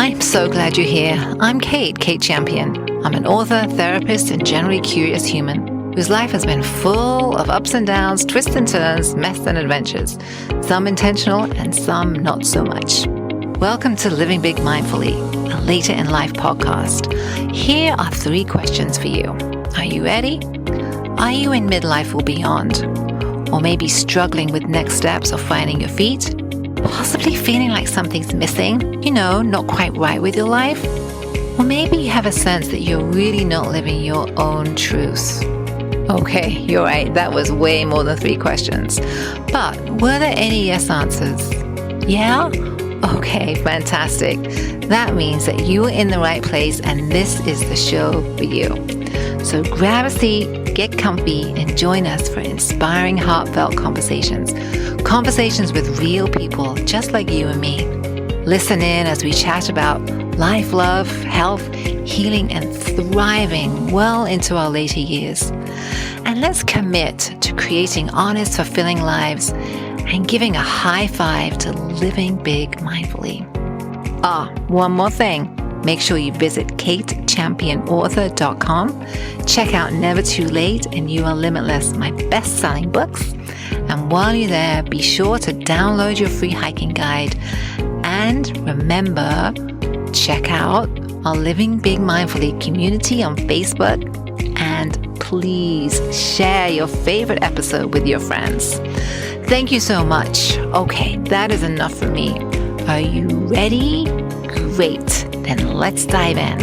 I'm so glad you're here. I'm Kate Champion. I'm an author, therapist, and generally curious human whose life has been full of ups and downs, twists and turns, mess and adventures, some intentional and some not so much. Welcome to Living Big Mindfully, a later in life podcast. Here are 3 questions for you. Are you ready? Are you in midlife or beyond? Or maybe struggling with next steps or finding your feet? Possibly feeling like something's missing, not quite right with your life? Or maybe you have a sense that you're really not living your own truth. Okay, you're right, that was way more than 3 questions. But were there any yes answers? Yeah? Okay, fantastic. That means that you are in the right place and this is the show for you. So grab a seat, get comfy, and join us for inspiring, heartfelt conversations. Conversations with real people just like you and me. Listen in as we chat about life, love, health, healing, and thriving well into our later years. And let's commit to creating honest, fulfilling lives and giving a high five to living big mindfully. One more thing. Make sure you visit katechampionauthor.com. Check out Never Too Late and You Are Limitless, my best-selling books. And while you're there, be sure to download your free hiking guide. And remember, check out our Living Big Mindfully community on Facebook. And please share your favorite episode with your friends. Thank you so much. Okay, that is enough for me. Are you ready? Great. Then let's dive in.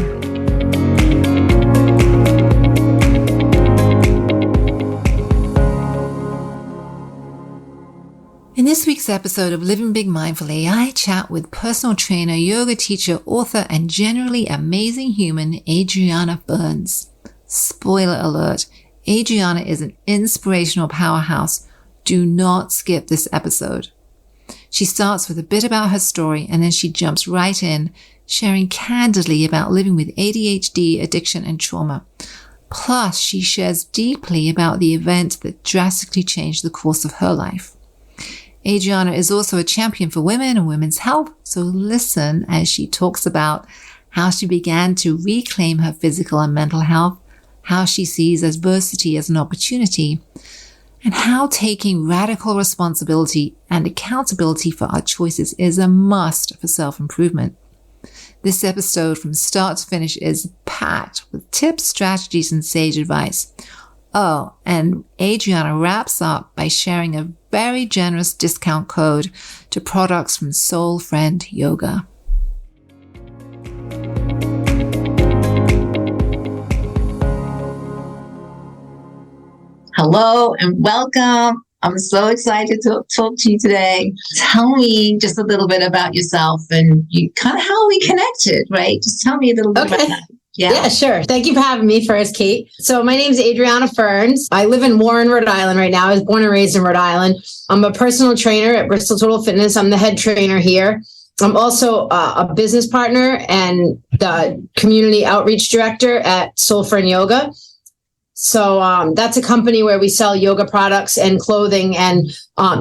In this week's episode of Living Big Mindfully, I chat with personal trainer, yoga teacher, author, and generally amazing human, Adriana Ferns. Spoiler alert, Adriana is an inspirational powerhouse. Do not skip this episode. She starts with a bit about her story and then she jumps right in, sharing candidly about living with ADHD, addiction, and trauma. Plus, she shares deeply about the event that drastically changed the course of her life. Adriana is also a champion for women and women's health, so listen as she talks about how she began to reclaim her physical and mental health, how she sees adversity as an opportunity, and how taking radical responsibility and accountability for our choices is a must for self-improvement. This episode from start to finish is packed with tips, strategies, and sage advice. Oh, and Adriana wraps up by sharing a very generous discount code to products from Soul Friend Yoga. Hello and welcome. I'm so excited to talk to you today. Tell me just a little bit about yourself and you kind of how we connected, right? Just tell me a little bit about that. Yeah, sure. Thank you for having me first, Kate. So my name is Adriana Ferns. I live in Warren, Rhode Island right now. I was born and raised in Rhode Island. I'm a personal trainer at Bristol Total Fitness. I'm the head trainer here. I'm also a business partner and the community outreach director at Soul Friend Yoga. So that's a company where we sell yoga products and clothing, and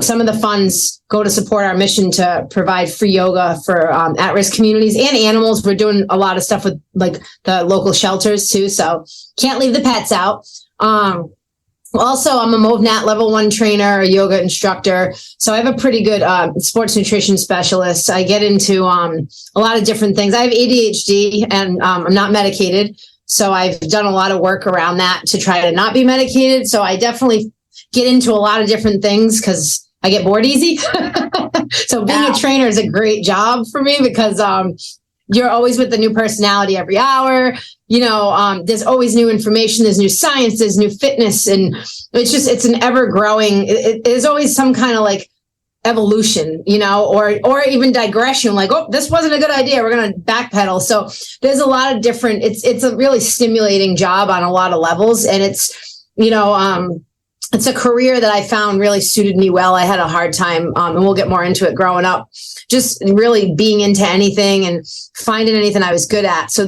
some of the funds go to support our mission to provide free yoga for at-risk communities and animals. We're doing a lot of stuff with like the local shelters too, so can't leave the pets out. Also, I'm a MovNat level 1 trainer, a yoga instructor. So I have a pretty good sports nutrition specialist. I get into a lot of different things. I have ADHD and I'm not medicated. So I've done a lot of work around that to try to not be medicated. So I definitely get into a lot of different things because I get bored easy. So being a trainer is a great job for me because you're always with the new personality every hour. There's always new information, there's new science, there's new fitness. And it's an ever growing, there's always some kind of like evolution, or even digression, like, oh, this wasn't a good idea, we're going to backpedal. So there's a lot of different, it's a really stimulating job on a lot of levels. And it's a career that I found really suited me well. I had a hard time, and we'll get more into it growing up, just really being into anything and finding anything I was good at. So I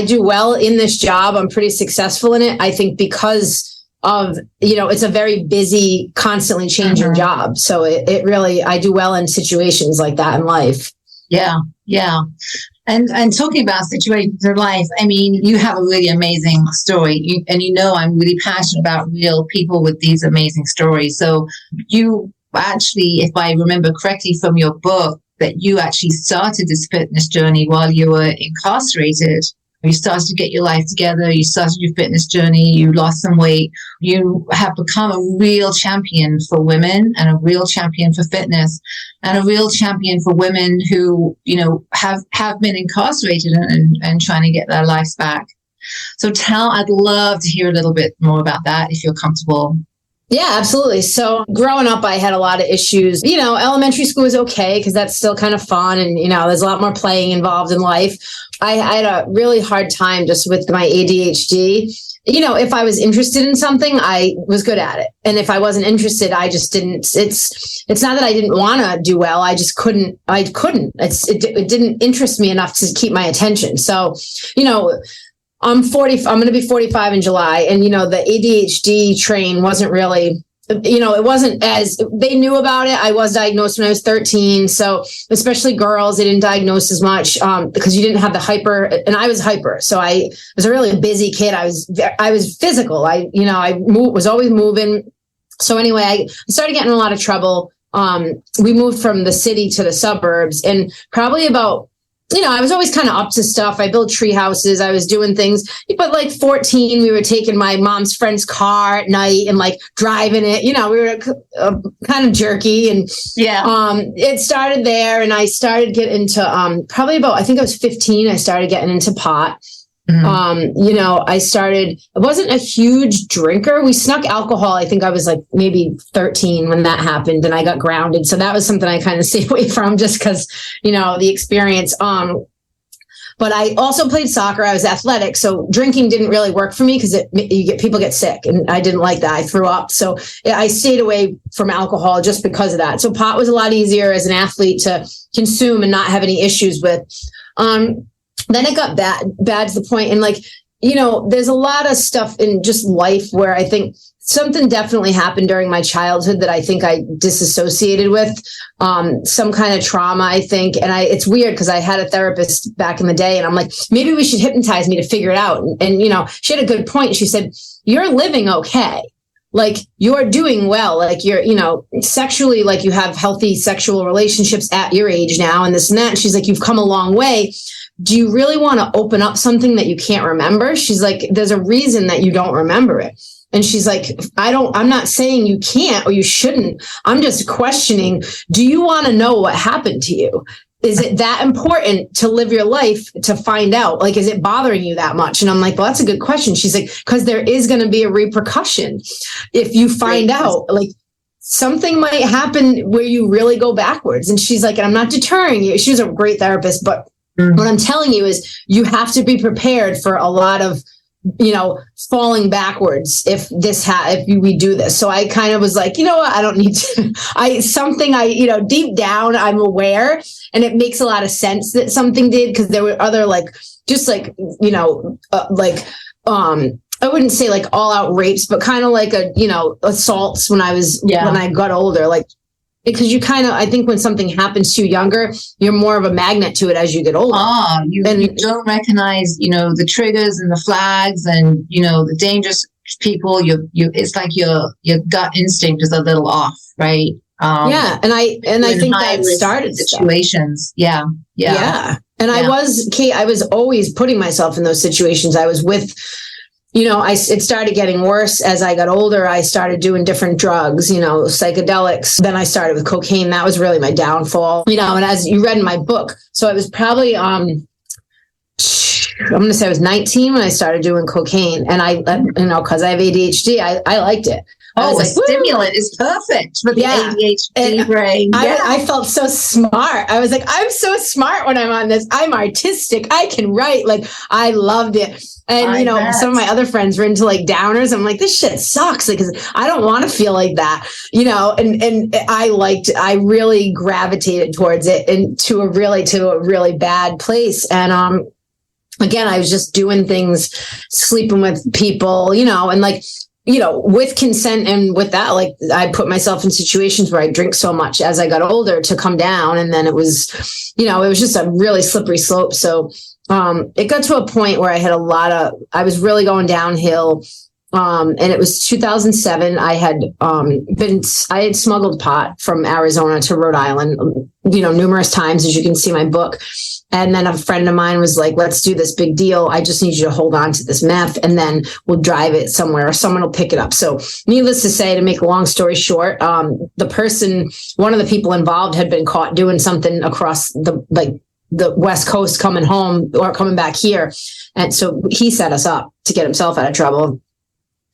do well in this job. I'm pretty successful in it. I think because of, it's a very busy, constantly changing job. So it really, I do well in situations like that in life. Yeah. Yeah. And talking about situations in life, I mean, you have a really amazing story. I'm really passionate about real people with these amazing stories. So you actually, if I remember correctly from your book, that you actually started this fitness journey while you were incarcerated. You started to get your life together. You started your fitness journey. You lost some weight. You have become a real champion for women and a real champion for fitness and a real champion for women who, have been incarcerated and trying to get their lives back. So I'd love to hear a little bit more about that if you're comfortable. Yeah, absolutely. So growing up, I had a lot of issues. Elementary school was okay because that's still kind of fun. And, there's a lot more playing involved in life. I had a really hard time just with my ADHD. If I was interested in something, I was good at it. And if I wasn't interested, I just didn't. It's not that I didn't want to do well. I just couldn't. It didn't interest me enough to keep my attention. So, I'm 40. I'm going to be 45 in July. And, the ADHD train wasn't really, it wasn't as they knew about it. I was diagnosed when I was 13. So especially girls, they didn't diagnose as much because you didn't have the hyper, and I was hyper. So I was a really busy kid. I was physical. I was always moving. So anyway, I started getting in a lot of trouble. We moved from the city to the suburbs, and probably about, I was always kind of up to stuff. I built tree houses. I was doing things. But like 14, we were taking my mom's friend's car at night and like driving it. We were kind of jerky. And it started there. And I started getting into probably about, I think I was 15, I started getting into pot. I wasn't a huge drinker. We snuck alcohol. I think I was like maybe 13 when that happened and I got grounded. So that was something I kind of stayed away from just because, the experience. But I also played soccer. I was athletic. So drinking didn't really work for me because people get sick and I didn't like that. I threw up. So I stayed away from alcohol just because of that. So pot was a lot easier as an athlete to consume and not have any issues with. Then it got bad to the point. And there's a lot of stuff in just life where I think something definitely happened during my childhood that I think I disassociated with, some kind of trauma, I think. And it's weird because I had a therapist back in the day and I'm like, maybe we should hypnotize me to figure it out. And she had a good point. She said, you're living okay. Like you're doing well, like you're, sexually, like you have healthy sexual relationships at your age now and this and that. And she's like, you've come a long way. Do you really want to open up something that you can't remember? She's like, there's a reason that you don't remember it. And she's like, I'm not saying you can't or you shouldn't. I'm just questioning, do you want to know what happened to you? Is it that important to live your life to find out? Like, is it bothering you that much? And I'm like, well, that's a good question. She's like, because there is going to be a repercussion if you find out, like, something might happen where you really go backwards. And she's like, and I'm not deterring you. She was a great therapist, but what I'm telling you is you have to be prepared for a lot of, falling backwards if we do this. So I kind of was like, what? I don't need to, deep down, I'm aware, and it makes a lot of sense that something did because there were other I wouldn't say like all out rapes, but kind of like assaults when I got older, like, because you kind of, I think when something happens to you younger, you're more of a magnet to it as you get older. You don't recognize, the triggers and the flags and, the dangerous people. It's like your gut instinct is a little off, right? And I think that started situations. Yeah. And I was always putting myself in those situations. I was with, it started getting worse as I got older. I started doing different drugs, psychedelics. Then I started with cocaine. That was really my downfall, and as you read in my book. So I was probably, I'm going to say I was 19 when I started doing cocaine. And because I have ADHD, I liked it. The stimulant is perfect for the ADHD brain. I felt so smart. I was like, I'm so smart when I'm on this. I'm artistic. I can write. Like, I loved it. And, some of my other friends were into like downers. I'm like, this shit sucks because I don't want to feel like that, and I really gravitated towards it and to a really bad place. And, again, I was just doing things, sleeping with people, and like, with consent and with that, like I put myself in situations where I drink so much as I got older to come down. And then it was just a really slippery slope. So it got to a point where I was really going downhill. And it was 2007. I had smuggled pot from Arizona to Rhode Island, numerous times, as you can see in my book. And then a friend of mine was like, let's do this big deal. I just need you to hold on to this meth and then we'll drive it somewhere or someone will pick it up. So needless to say, to make a long story short, one of the people involved had been caught doing something across the West Coast coming home or coming back here. And so he set us up to get himself out of trouble.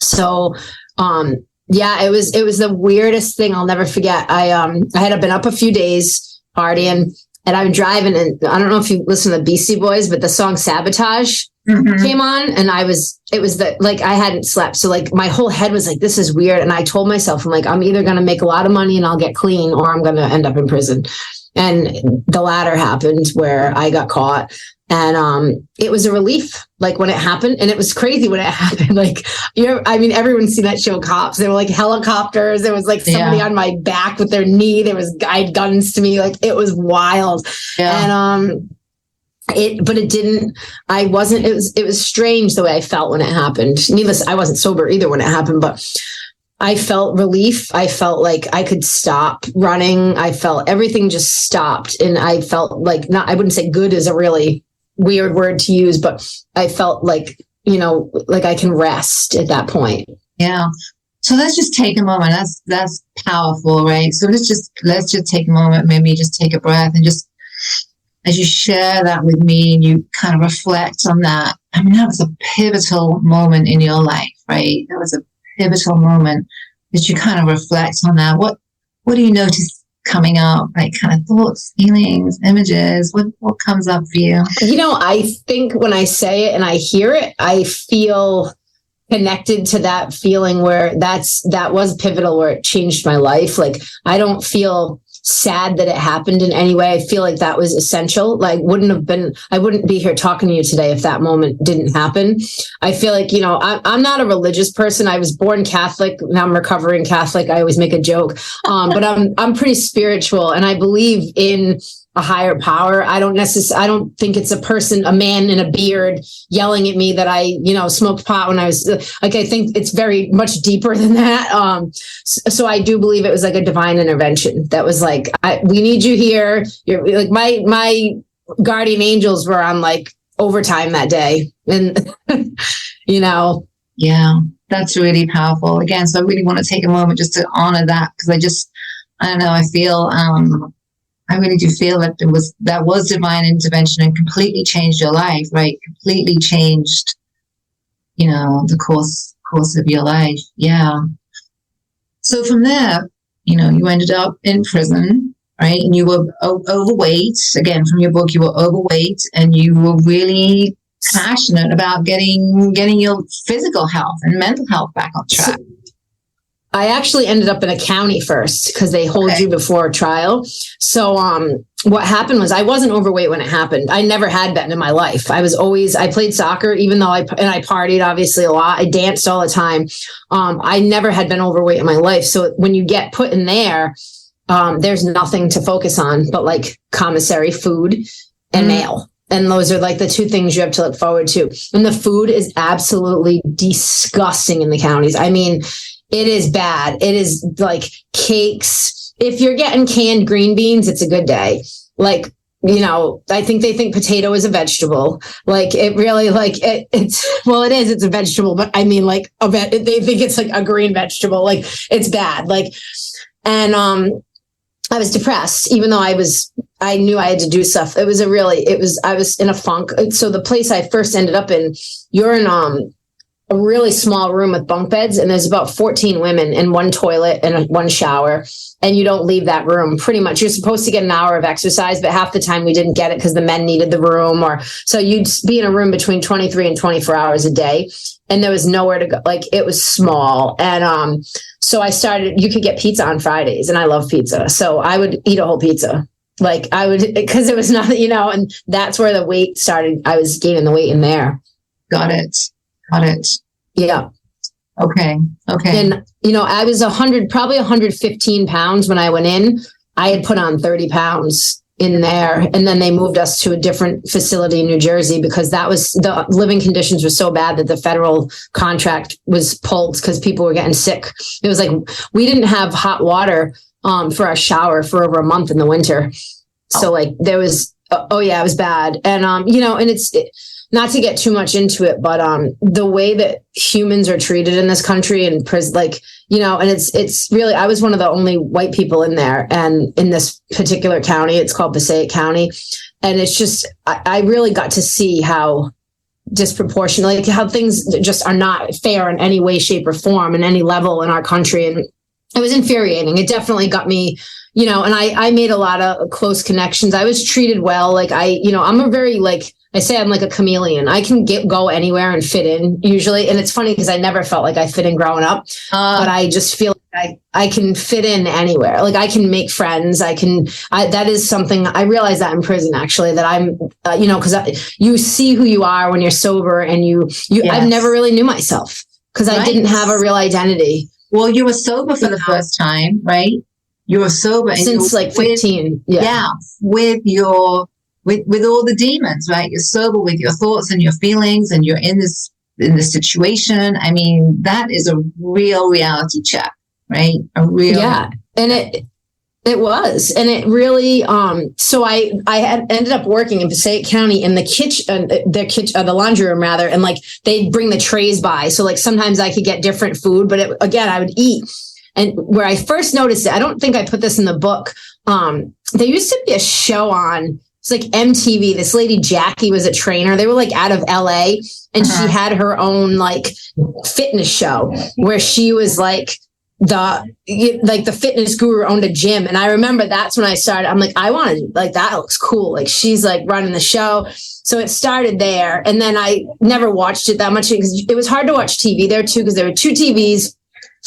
So, it was the weirdest thing. I'll never forget. I had been up a few days partying and I'm driving, and I don't know if you listen to the Beastie Boys, but the song Sabotage came on, and I hadn't slept. So like my whole head was like, this is weird. And I told myself, I'm like, I'm either going to make a lot of money and I'll get clean, or I'm going to end up in prison. And the latter happened, where I got caught. And it was a relief, like when it happened. And it was crazy when it happened. Like, everyone's seen that show Cops. There were like helicopters. There was like somebody on my back with their knee. There was guide guns to me. Like, it was wild. Yeah. And it was strange the way I felt when it happened. I wasn't sober either when it happened, but I felt relief. I felt like I could stop running. I felt everything just stopped. And I felt like, I wouldn't say good is a really weird word to use, but I felt like, like I can rest at that point. Yeah. So let's just take a moment. That's powerful, right? So let's just take a moment, maybe just take a breath, and just as you share that with me and you kind of reflect on that. I mean, that was a pivotal moment in your life, right? That was a pivotal moment that you kind of reflect on that. What do you notice coming up? Like kind of thoughts, feelings, images? What comes up for you? I think when I say it and I hear it, I feel connected to that feeling where that was pivotal, where it changed my life. Like, I don't feel sad that it happened in any way. I feel like that was essential. Like, I wouldn't be here talking to you today if that moment didn't happen. I feel like, I'm not a religious person. I was born Catholic. Now I'm recovering Catholic. I always make a joke. But I'm pretty spiritual, and I believe in a higher power. I don't think it's a man in a beard yelling at me that I, smoked pot when I was like, I think it's very much deeper than that. So I do believe it was like a divine intervention that was like, we need you here. You're like, my guardian angels were on like overtime that day. And, Yeah, that's really powerful. Again, so I really want to take a moment just to honor that, because I don't know, I really do feel that that was divine intervention and completely changed your life, right? Completely changed, the course of your life. Yeah. So from there, you ended up in prison, right? And you were overweight. Again, from your book, you were overweight, and you were really passionate about getting your physical health and mental health back on track. I actually ended up in a county first, because they hold you before trial. So what happened was, I wasn't overweight when it happened. I never had been in my life. I played soccer, even though I partied obviously a lot. I danced all the time. I never had been overweight in my life. So when you get put in there, there's nothing to focus on but like commissary, food, and mail. And those are like the two things you have to look forward to. And the food is absolutely disgusting in the counties. I mean, it is bad. It is like cakes. If you're getting canned green beans, it's a good day. Like, I think they think potato is a vegetable. Like, it really, like, it is, it's a vegetable, but I mean, like, they think it's like a green vegetable. Like, it's bad. Like, and, I was depressed, even though I knew I had to do stuff. I was in a funk. So the place I first ended up in, you're in, a really small room with bunk beds, and there's about 14 women in one toilet and one shower, and you don't leave that room. Pretty much, you're supposed to get an hour of exercise, but half the time we didn't get it because the men needed the room, or so you'd be in a room between 23 and 24 hours a day, and there was nowhere to go. Like, it was small. And so you could get pizza on Fridays, and I love pizza, so I would eat a whole pizza. Like, I would, because it was nothing, and that's where the weight started. I was gaining the weight in there. Got it. Yeah. Okay. And, I was probably 115 pounds when I went in. I had put on 30 pounds in there. And then they moved us to a different facility in New Jersey because the living conditions were so bad that the federal contract was pulled because people were getting sick. It was like, we didn't have hot water for our shower for over a month in the winter. So like there was, it was bad. And, and it's not to get too much into it, but the way that humans are treated in this country and and it's really, I was one of the only white people in there, and in this particular county, it's called Passaic County. And it's just, I really got to see how disproportionate, like how things just are not fair in any way, shape or form in any level in our country. And it was infuriating. It definitely got me, and I made a lot of close connections. I was treated well. Like I'm a very I say I'm like a chameleon. I can go anywhere and fit in usually. And it's funny because I never felt like I fit in growing up, but I just feel like I can fit in anywhere. Like I can make friends. That is something I realized that in prison, actually, that I'm, because you see who you are when you're sober, and yes. I never really knew myself because I didn't have a real identity. Well, you were sober for the first time, right? You were sober and since 15. With all the demons, right? You're sober with your thoughts and your feelings, and you're in this situation. I mean, that is a real reality check, right? And it was, and it really. So I had ended up working in Passaic County in the kitchen, the laundry room rather, and they'd bring the trays by. So sometimes I could get different food, but I would eat. And where I first noticed it, I don't think I put this in the book. There used to be a show on. It's like MTV. This lady, Jackie, was a trainer. They were out of LA, and she had her own fitness show where she was the fitness guru, owned a gym. And I remember that's when I started. I'm I want to that looks cool. She's running the show. So it started there. And then I never watched it that much because it was hard to watch TV there too, because there were two TVs.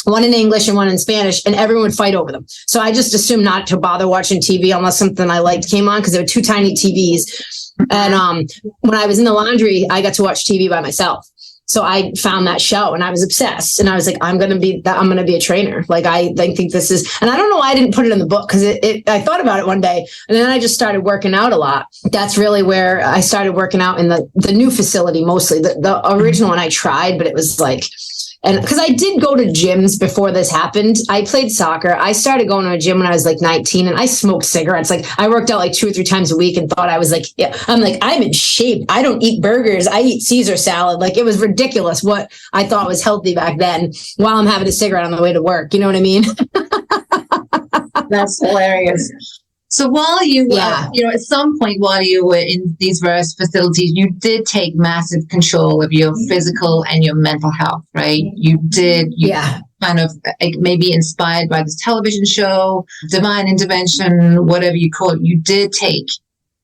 One in English and one in Spanish, and everyone would fight over them. So I just assumed not to bother watching TV unless something I liked came on, because there were two tiny TVs. And when I was in the laundry, I got to watch TV by myself. So I found that show and I was obsessed. And I was I'm going to be a trainer. I think this is, and I don't know why I didn't put it in the book, because I thought about it one day, and then I just started working out a lot. That's really where I started working out in the new facility, mostly. The original one I tried, but it was and because I did go to gyms before this happened. I played soccer. I started going to a gym when I was 19, and I smoked cigarettes. I worked out 2 or 3 times a week and thought I was I'm in shape. I don't eat burgers. I eat Caesar salad. It was ridiculous what I thought was healthy back then, while I'm having a cigarette on the way to work. You know what I mean? That's hilarious. So while you were, at some point while you were in these various facilities, you did take massive control of your physical and your mental health, right? You did. Kind of maybe inspired by this television show, Divine Intervention, whatever you call it. You did take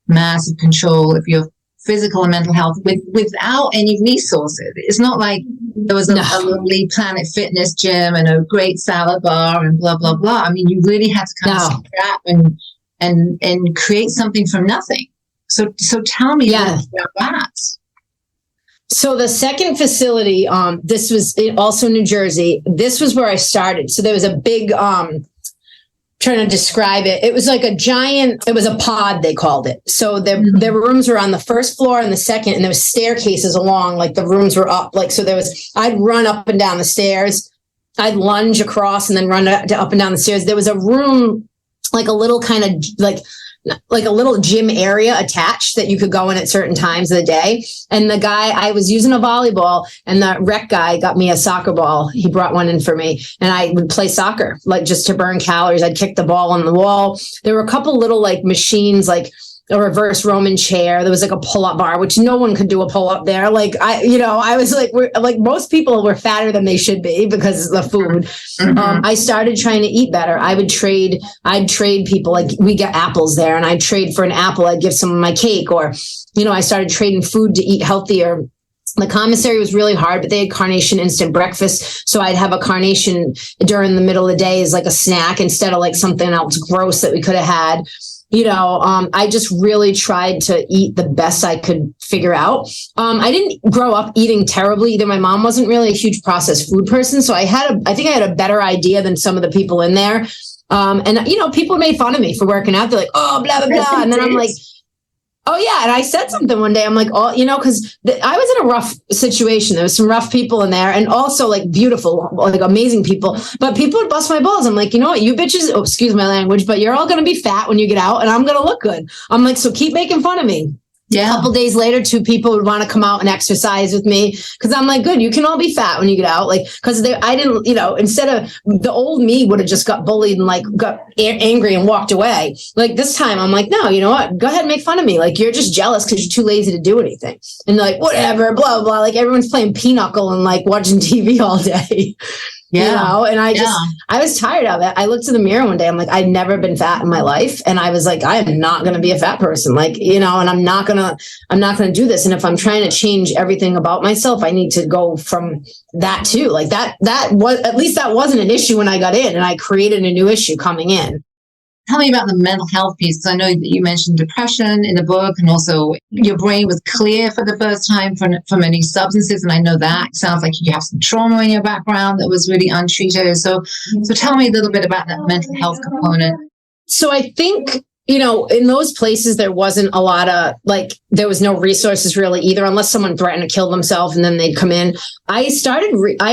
massive control of your physical and mental health without any resources. It's not like there was a lovely Planet Fitness gym and a great salad bar and blah, blah, blah. I mean, you really had to kind of scrap and create something from nothing. So tell me about that. So the second facility, this was also New Jersey. This was where I started. So there was a big, trying to describe it. It was it was a pod, they called it. So their rooms were on the first floor and the second, and there was staircases along, the rooms were up. I'd run up and down the stairs. I'd lunge across and then run up and down the stairs. There was a room, a little kind of a little gym area attached that you could go in at certain times of the day. And the guy, I was using a volleyball, and the rec guy got me a soccer ball. He brought one in for me, and I would play soccer, just to burn calories. I'd kick the ball on the wall. There were a couple little machines, a reverse Roman chair. There was a pull-up bar, which no one could do a pull-up there. I was most people were fatter than they should be because of the food. I started trying to eat better. I'd trade people. We get apples there, and I'd trade for an apple. I'd give someone my cake, or, I started trading food to eat healthier. The commissary was really hard, but they had carnation instant breakfast. So I'd have a carnation during the middle of the day as like a snack instead of like something else gross that we could have had. I just really tried to eat the best I could figure out. I didn't grow up eating terribly either. My mom wasn't really a huge processed food person. So I think I had a better idea than some of the people in there. People made fun of me for working out. They're like, oh, blah, blah, blah. And then I'm like, oh, yeah. And I said something one day. I'm like, because I was in a rough situation. There was some rough people in there and also like beautiful, like amazing people. But people would bust my balls. I'm like, you know what? You bitches, excuse my language, but you're all going to be fat when you get out and I'm going to look good. I'm like, so keep making fun of me. Yeah. A couple days later, 2 people would want to come out and exercise with me because I'm like, good, you can all be fat when you get out. Like, because I didn't, instead of the old me would have just got bullied and like got angry and walked away. Like this time, I'm like, no, you know what? Go ahead and make fun of me. Like, you're just jealous because you're too lazy to do anything. And they're like, whatever, blah, blah. Like everyone's playing pinochle and like watching TV all day. Yeah. And I was tired of it. I looked in the mirror one day. I'm like, I'd never been fat in my life. And I was like, I am not going to be a fat person. Like, and I'm not going to do this. And if I'm trying to change everything about myself, I need to go from that too. Like that was, at least that wasn't an issue when I got in and I created a new issue coming in. Tell me about the mental health piece, because I know that you mentioned depression in the book, and also your brain was clear for the first time from any substances. And I know that sounds like you have some trauma in your background that was really untreated. So tell me a little bit about that mental health component. So I think, in those places, there wasn't a lot of there was no resources really either, unless someone threatened to kill themselves and then they'd come in. I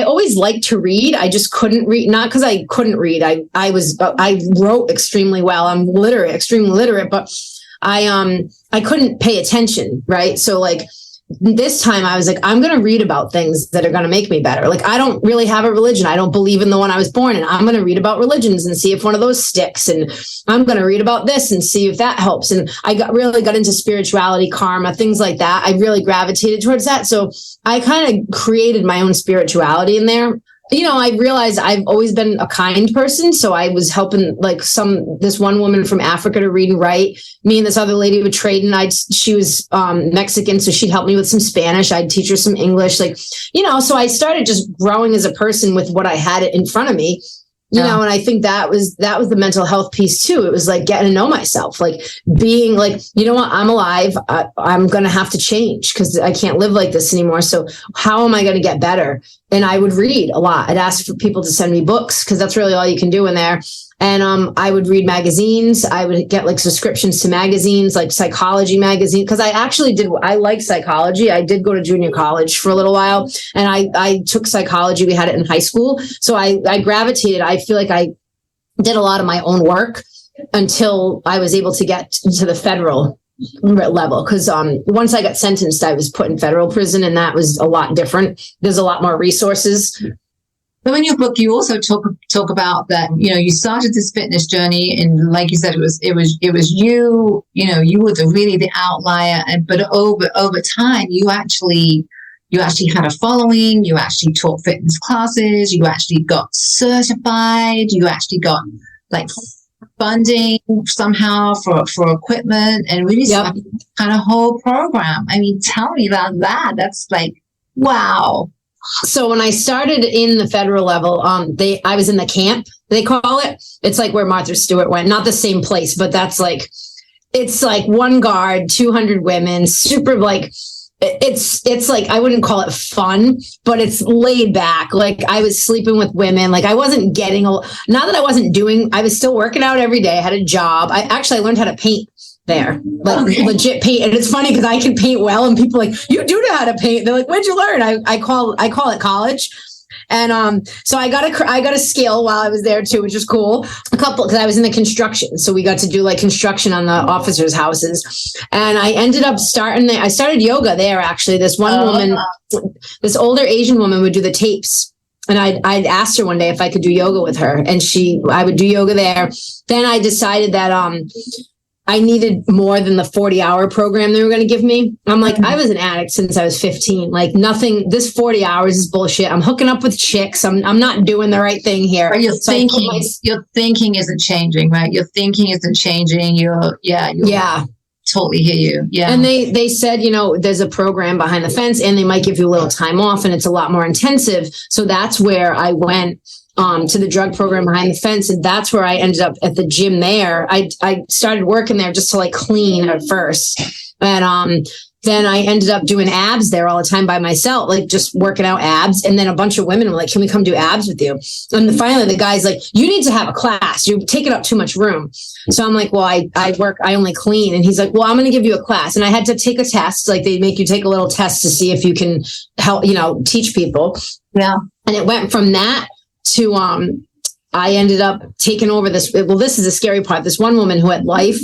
always liked to read. I just couldn't read, not because I couldn't read. I wrote extremely well. I'm literate, extremely literate, but I couldn't pay attention. Right. So this time I was like, I'm going to read about things that are going to make me better. Like, I don't really have a religion. I don't believe in the one I was born in. I'm going to read about religions and see if one of those sticks. And I'm going to read about this and see if that helps. And I really got into spirituality, karma, things like that. I really gravitated towards that. So I kind of created my own spirituality in there. I realized I've always been a kind person. So I was helping this one woman from Africa to read and write. Me and this other lady would trade, and she was Mexican. So she'd help me with some Spanish. I'd teach her some English, so I started just growing as a person with what I had in front of me. And I think that was the mental health piece too. It was like getting to know myself, like being like, you know what, I'm alive. I'm going to have to change because I can't live like this anymore. So how am I going to get better? And I would read a lot. I'd ask for people to send me books because that's really all you can do in there. And I would read magazines. I would get subscriptions to magazines, like psychology magazine, because I like psychology. I did go to junior college for a little while, and I took psychology. We had it in high school. So I gravitated. I feel like I did a lot of my own work until I was able to get to the federal level. Because once I got sentenced, I was put in federal prison, and that was a lot different. There's a lot more resources. So in your book, you also talk about that, you started this fitness journey, and like you said, it was you, you were the outlier, but over time, you actually had a following, you actually taught fitness classes, you actually got certified, you actually got funding somehow for equipment, and really started kind of whole program. I mean, tell me about that. That's wow. So when I started in the federal level, I was in the camp, they call it. It's like where Martha Stewart went, not the same place, but that's it's one guard, 200 women, super it's I wouldn't call it fun, but it's laid back. I was sleeping with women. I wasn't getting, not that I wasn't doing, I was still working out every day. I had a job. I learned how to paint there, legit paint. And it's funny because I can paint well, and people you do know how to paint. They're like, where'd you learn? I call it college. And so I got a skill while I was there too, which is cool. Because I was in the construction, so we got to do construction on the officers' houses. And I ended up I started yoga there. Actually, this one woman, this older Asian woman, would do the tapes. And I'd asked her one day if I could do yoga with her, and I would do yoga there. Then I decided that I needed more than the 40-hour program they were going to give me. I'm I was an addict since I was 15. Nothing, this 40 hours is bullshit. I'm hooking up with chicks. I'm not doing the right thing here. Your thinking isn't changing, right? Your thinking isn't changing. Yeah. totally hear you. Yeah. And they said, there's a program behind the fence and they might give you a little time off and it's a lot more intensive. So that's where I went to the drug program behind the fence. And that's where I ended up at the gym there. I started working there just to like clean at first. And then I ended up doing abs there all the time by myself, like just working out abs. And then a bunch of women were like, can we come do abs with you? And then finally the guy's like, you need to have a class. You're taking up too much room. So I'm like, well, I only clean. And he's like, well, I'm going to give you a class. And I had to take a test. Like they make you take a little test to see if you can help, teach people. Yeah. And it went from that to, I ended up taking over this. Well, this is the scary part. This one woman who had life.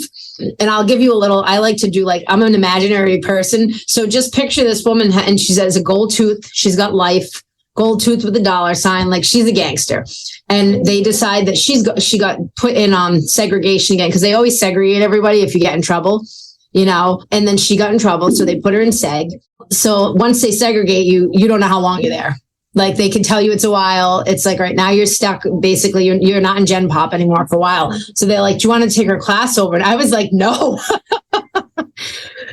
And I'll give you a little, I like to do like, I'm an imaginary person. So just picture this woman and she has a gold tooth. She's got life, gold tooth with a dollar sign. Like she's a gangster. And they decide that she got put in segregation again, because they always segregate everybody if you get in trouble, and then she got in trouble. So they put her in seg. So once they segregate you, you don't know how long you're there. Like they can tell you it's a while. It's like right now you're stuck. Basically, you're not in Gen Pop anymore for a while. So they're like, do you want to take her class over? And I was like, no.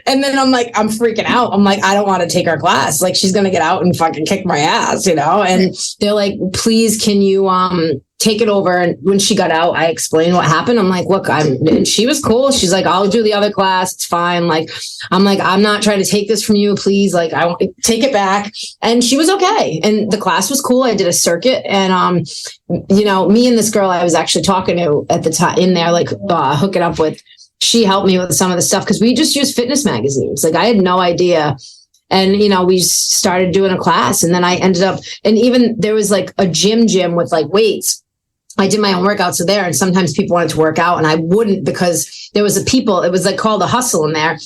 And then I'm like, I'm freaking out. I'm like, I don't want to take her class. Like she's going to get out and fucking kick my ass, And they're like, please, can you take it over? And when she got out, I explained what happened. I'm like, look, and she was cool. She's like, I'll do the other class. It's fine. Like, I'm like, I'm not trying to take this from you. Please. Like, I want to take it back. And she was okay. And the class was cool. I did a circuit and, me and this girl I was actually talking to at the time in there, like hooking up with, she helped me with some of the stuff because we just used fitness magazines. Like I had no idea. And, we started doing a class and then I ended up, and even there was like a gym with like weights. I did my own workouts there. And sometimes people wanted to work out and I wouldn't because there was it was like called a hustle in there.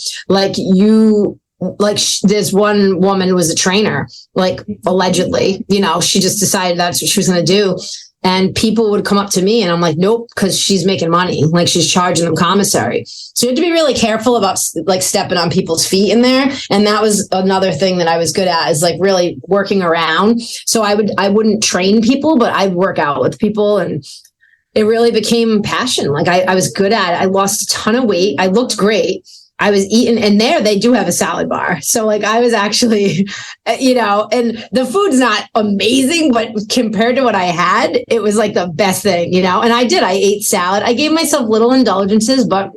There's one woman who was a trainer, like allegedly, she just decided that's what she was going to do. And people would come up to me and I'm like, nope, because she's making money. Like she's charging them commissary. So you have to be really careful about like stepping on people's feet in there. And that was another thing that I was good at is like really working around. So I wouldn't train people, but I'd work out with people and it really became passion. Like I was good at it. I lost a ton of weight. I looked great. I was eating, and there they do have a salad bar. So like I was actually, and the food's not amazing, but compared to what I had, it was like the best thing, and I ate salad. I gave myself little indulgences, but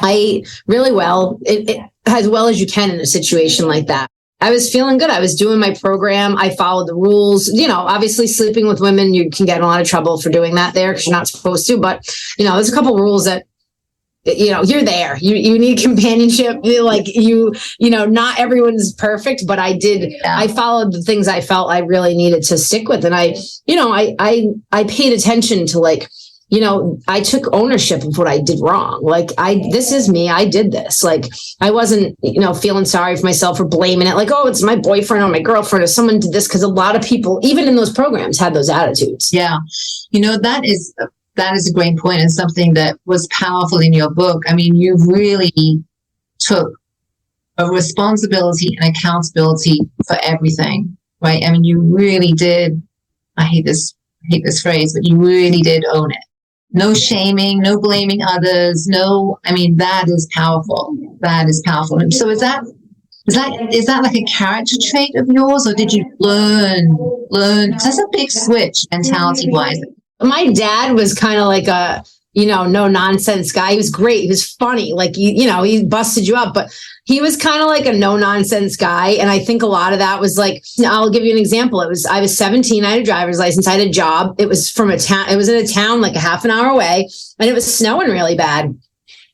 I ate really well, it as well as you can in a situation like that. I was feeling good. I was doing my program. I followed the rules, obviously sleeping with women, you can get in a lot of trouble for doing that there because you're not supposed to, but there's a couple of rules that you're there. You need companionship. Not everyone's perfect, but I followed the things I felt I really needed to stick with. And I paid attention to I took ownership of what I did wrong. This is me. I did this. I wasn't, feeling sorry for myself or blaming it. Like, oh, it's my boyfriend or my girlfriend or someone did this. Cause a lot of people, even in those programs, had those attitudes. Yeah. That is a great point and something that was powerful in your book. I mean, you really took a responsibility and accountability for everything, right? I mean, you really did. I hate this phrase, but you really did own it. No shaming, no blaming others. That is powerful. That is powerful. And so is that like a character trait of yours, or did you learn? Because that's a big switch mentality wise. My dad was kind of like a, no nonsense guy. He was great. He was funny. Like, he busted you up, but he was kind of like a no nonsense guy. And I think a lot of that was like, I'll give you an example. I was 17. I had a driver's license. I had a job. It was from a town. It was in a town like a half an hour away and it was snowing really bad.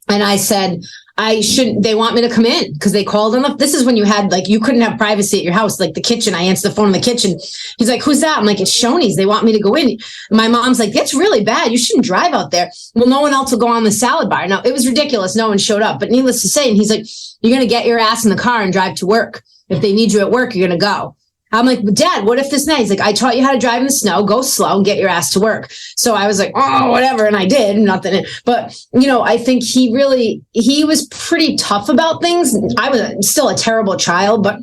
And I said, they want me to come in because they called on this is when you had you couldn't have privacy at your house, like the kitchen. I answered the phone in the kitchen. He's like, who's that? I'm like, it's Shoney's. They want me to go in. My mom's like, that's really bad. You shouldn't drive out there. Well, no one else will go on the salad bar. No, it was ridiculous. No one showed up, but needless to say, and he's like, you're going to get your ass in the car and drive to work. If they need you at work, you're going to go. I'm like, Dad, what if this night? He's like, I taught you how to drive in the snow, go slow and get your ass to work. So I was like, oh, whatever. And I did nothing. But, I think he was pretty tough about things. I was still a terrible child, but,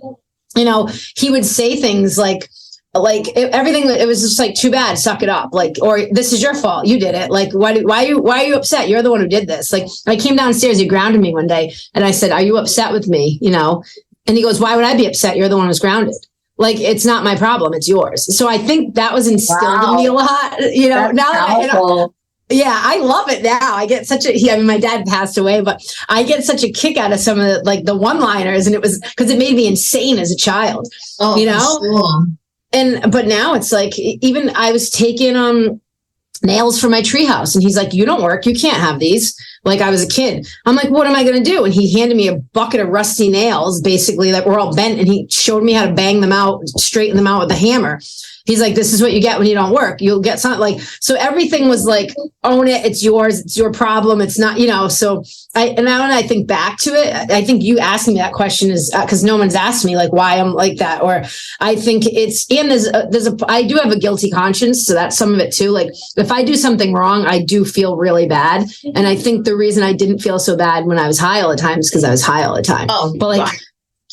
he would say things like, everything, it was just like, too bad, suck it up. Like, or this is your fault. You did it. Like, why are you upset? You're the one who did this. Like, I came downstairs, he grounded me one day and I said, are you upset with me? You know? And he goes, why would I be upset? You're the one who's grounded. Like, it's not my problem. It's yours. So I think that was instilled in me a lot, you know, That's now powerful. yeah, I love it now. I get my dad passed away, but I get such a kick out of some of the one-liners, and it was because it made me insane as a child, you know? Sure. But now it's like, even I was taking nails for my treehouse, and he's like, you don't work. You can't have these. Like, I was a kid. I'm like, what am I going to do? And he handed me a bucket of rusty nails, basically, that were all bent, and he showed me how to bang them out, straighten them out with a hammer. He's like, this is what you get when you don't work. You'll get something. Like, so everything was like, own it. It's yours. It's your problem. It's not, you know. So now when I think back to it, I think you asking me that question is because no one's asked me like why I'm like that. Or I think I do have a guilty conscience. So that's some of it too. Like, if I do something wrong, I do feel really bad. And I think the reason I didn't feel so bad when I was high all the time is because I was high all the time. Oh, but like,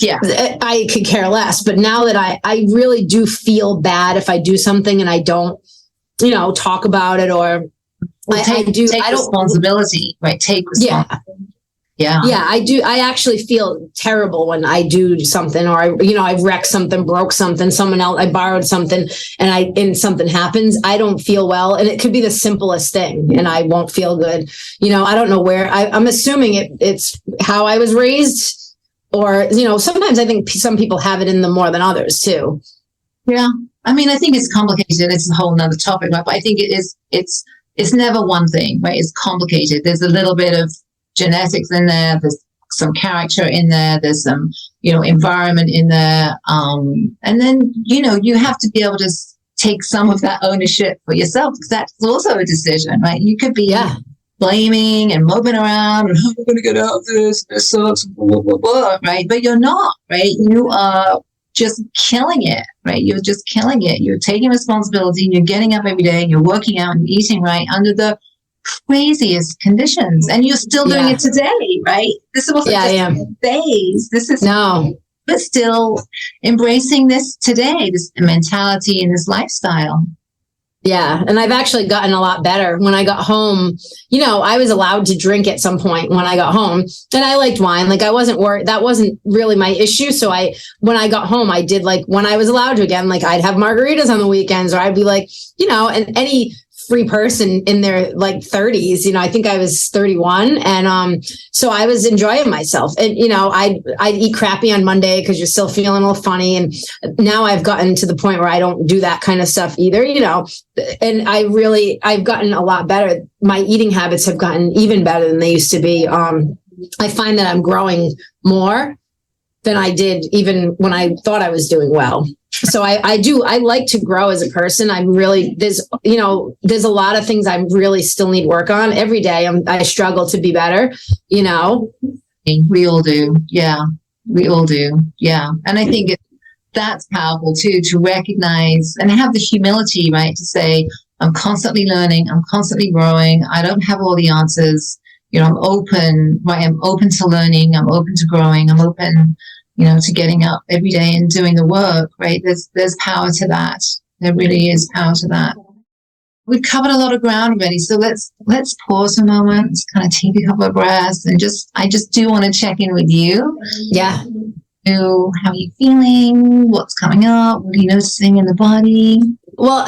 yeah, I could care less. But now that I really do feel bad if I do something and I don't, you know, talk about it, or take responsibility, right? Take responsibility. Yeah. Yeah, I do. I actually feel terrible when I do something, or I wrecked something, broke something, I borrowed something, and something happens. I don't feel well. And it could be the simplest thing and I won't feel good. You know, I don't know where I'm assuming it's how I was raised. Or, you know, sometimes I think some people have it in them more than others too. Yeah. I mean, I think it's complicated. It's a whole nother topic, right? But I think it's never one thing, right? It's complicated. There's a little bit of genetics in there. There's some character in there. There's some, you know, environment in there. And then, you know, you have to be able to take some of that ownership for yourself, because that's also a decision, right? You could be blaming and moping around and how am I going to get out of this sucks, blah, blah, blah, right? But you're not, right? You are just killing it, right? You're just killing it. You're taking responsibility and you're getting up every day and you're working out and eating right under the craziest conditions, and you're still doing it today, right? This is also just days. This is but still embracing this today, this mentality and this lifestyle. Yeah. And I've actually gotten a lot better. When I got home, you know, I was allowed to drink at some point when I got home, and I liked wine. Like, I wasn't worried. That wasn't really my issue. So when I got home, I did, like, when I was allowed to again, like, I'd have margaritas on the weekends, or I'd be like, you know, and any free person in their like 30s, you know, I think I was 31. And so I was enjoying myself, and, you know, I'd eat crappy on Monday because you're still feeling a little funny. And now I've gotten to the point where I don't do that kind of stuff either, you know, and I've gotten a lot better. My eating habits have gotten even better than they used to be. I find that I'm growing more than I did even when I thought I was doing well. So I like to grow as a person. there's a lot of things I really still need work on every day. I struggle to be better, you know. We all do. Yeah. We all do. Yeah. And I think that's powerful too, to recognize and have the humility, right? To say, I'm constantly learning. I'm constantly growing. I don't have all the answers. You know, I'm open, right? I'm open to learning. I'm open to growing. I'm open, you know, to getting up every day and doing the work, right? There's power to that. There really is power to that. We've covered a lot of ground already. So let's pause a moment, let's kind of take a couple of breaths, and I just do want to check in with you. Yeah. How are you feeling? What's coming up? What are you noticing in the body? Well,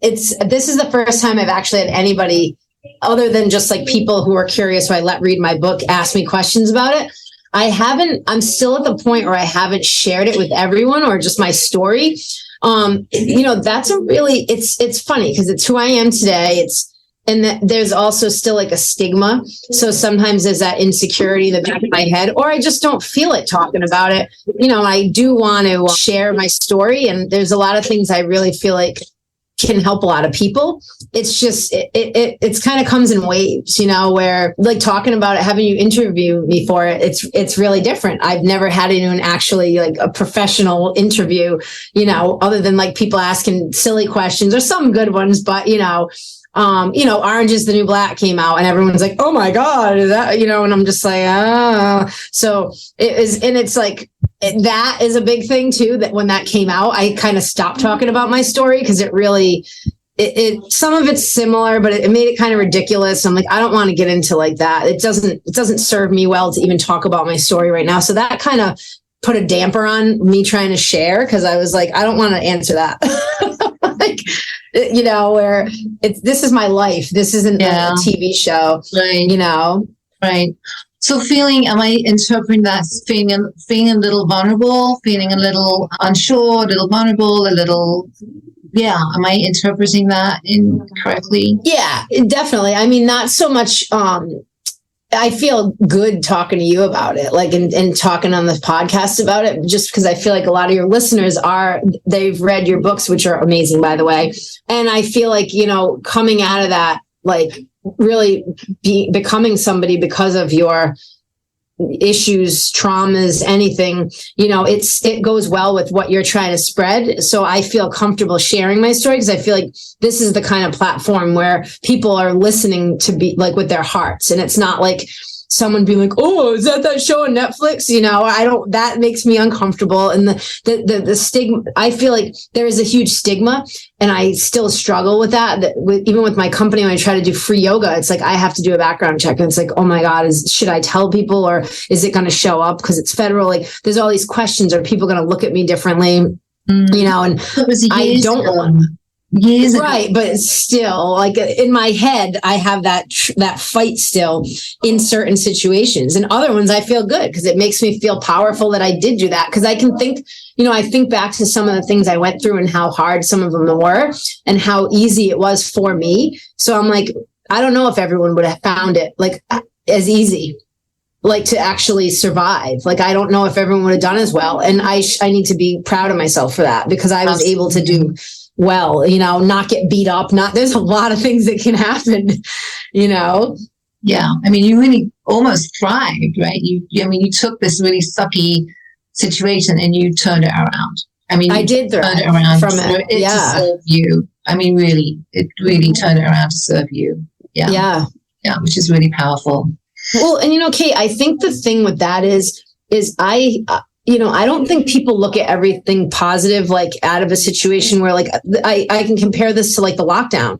this is the first time I've actually had anybody other than just like people who are curious who I let read my book ask me questions about it. I'm still at the point where I haven't shared it with everyone, or just my story. You know, it's funny because it's who I am today. There's also still like a stigma. So sometimes there's that insecurity in the back of my head, or I just don't feel it talking about it. You know, I do want to share my story, and there's a lot of things I really feel like can help a lot of people. It's just, it's kind of comes in waves, you know, where like talking about it, having you interview me for it, it's really different. I've never had anyone actually like a professional interview, you know, other than like people asking silly questions or some good ones, but you know, Orange is the New Black came out and everyone's like, oh my God, is that, you know, and I'm just like, so it is. And it's like, that is a big thing too, that when that came out, I kind of stopped talking about my story because it really, some of it's similar, but it made it kind of ridiculous. I'm like, I don't want to get into like that. It doesn't serve me well to even talk about my story right now. So that kind of put a damper on me trying to share, because I was like, I don't want to answer that. Like, you know, where this is my life. This isn't a TV show, right? You know, right. So am I interpreting that as feeling a little vulnerable, feeling a little unsure, a little vulnerable, am I interpreting that incorrectly? Yeah, definitely. I mean, not so much, I feel good talking to you about it, like, and talking on this podcast about it, just because I feel like a lot of your listeners they've read your books, which are amazing, by the way. And I feel like, you know, coming out of that, like, really becoming somebody because of your issues, traumas, anything, you know, it goes well with what you're trying to spread. So I feel comfortable sharing my story because I feel like this is the kind of platform where people are listening to be like with their hearts. And it's not like someone being like, oh, is that show on Netflix? You know, that makes me uncomfortable. And the stigma, I feel like there is a huge stigma, and I still struggle with that. Even with my company, when I try to do free yoga, it's like, I have to do a background check. And it's like, oh my God, should I tell people, or is it going to show up because it's federal? Like, there's all these questions. Are people going to look at me differently? You know, and I don't want years right ago. But still, like, in my head, I have that fight still in certain situations. And other ones I feel good because it makes me feel powerful that I did do that, because I can think, you know, I think back to some of the things I went through and how hard some of them were and how easy it was for me. So I'm like, I don't know if everyone would have found it like as easy, like, to actually survive. Like, I don't know if everyone would have done as well. And I need to be proud of myself for that, because I was able to do well, you know, not get beat up, there's a lot of things that can happen, you know? Yeah. I mean, you really almost thrived, right? You took this really sucky situation and you turned it around. I mean, I did turn it around from it to serve you. I mean, really, it really turned it around to serve you. Yeah. Yeah. Yeah. Which is really powerful. Well, and, you know, Kate, I think the thing with that is you know, I don't think people look at everything positive, like, out of a situation where, like, I can compare this to, like, the lockdown.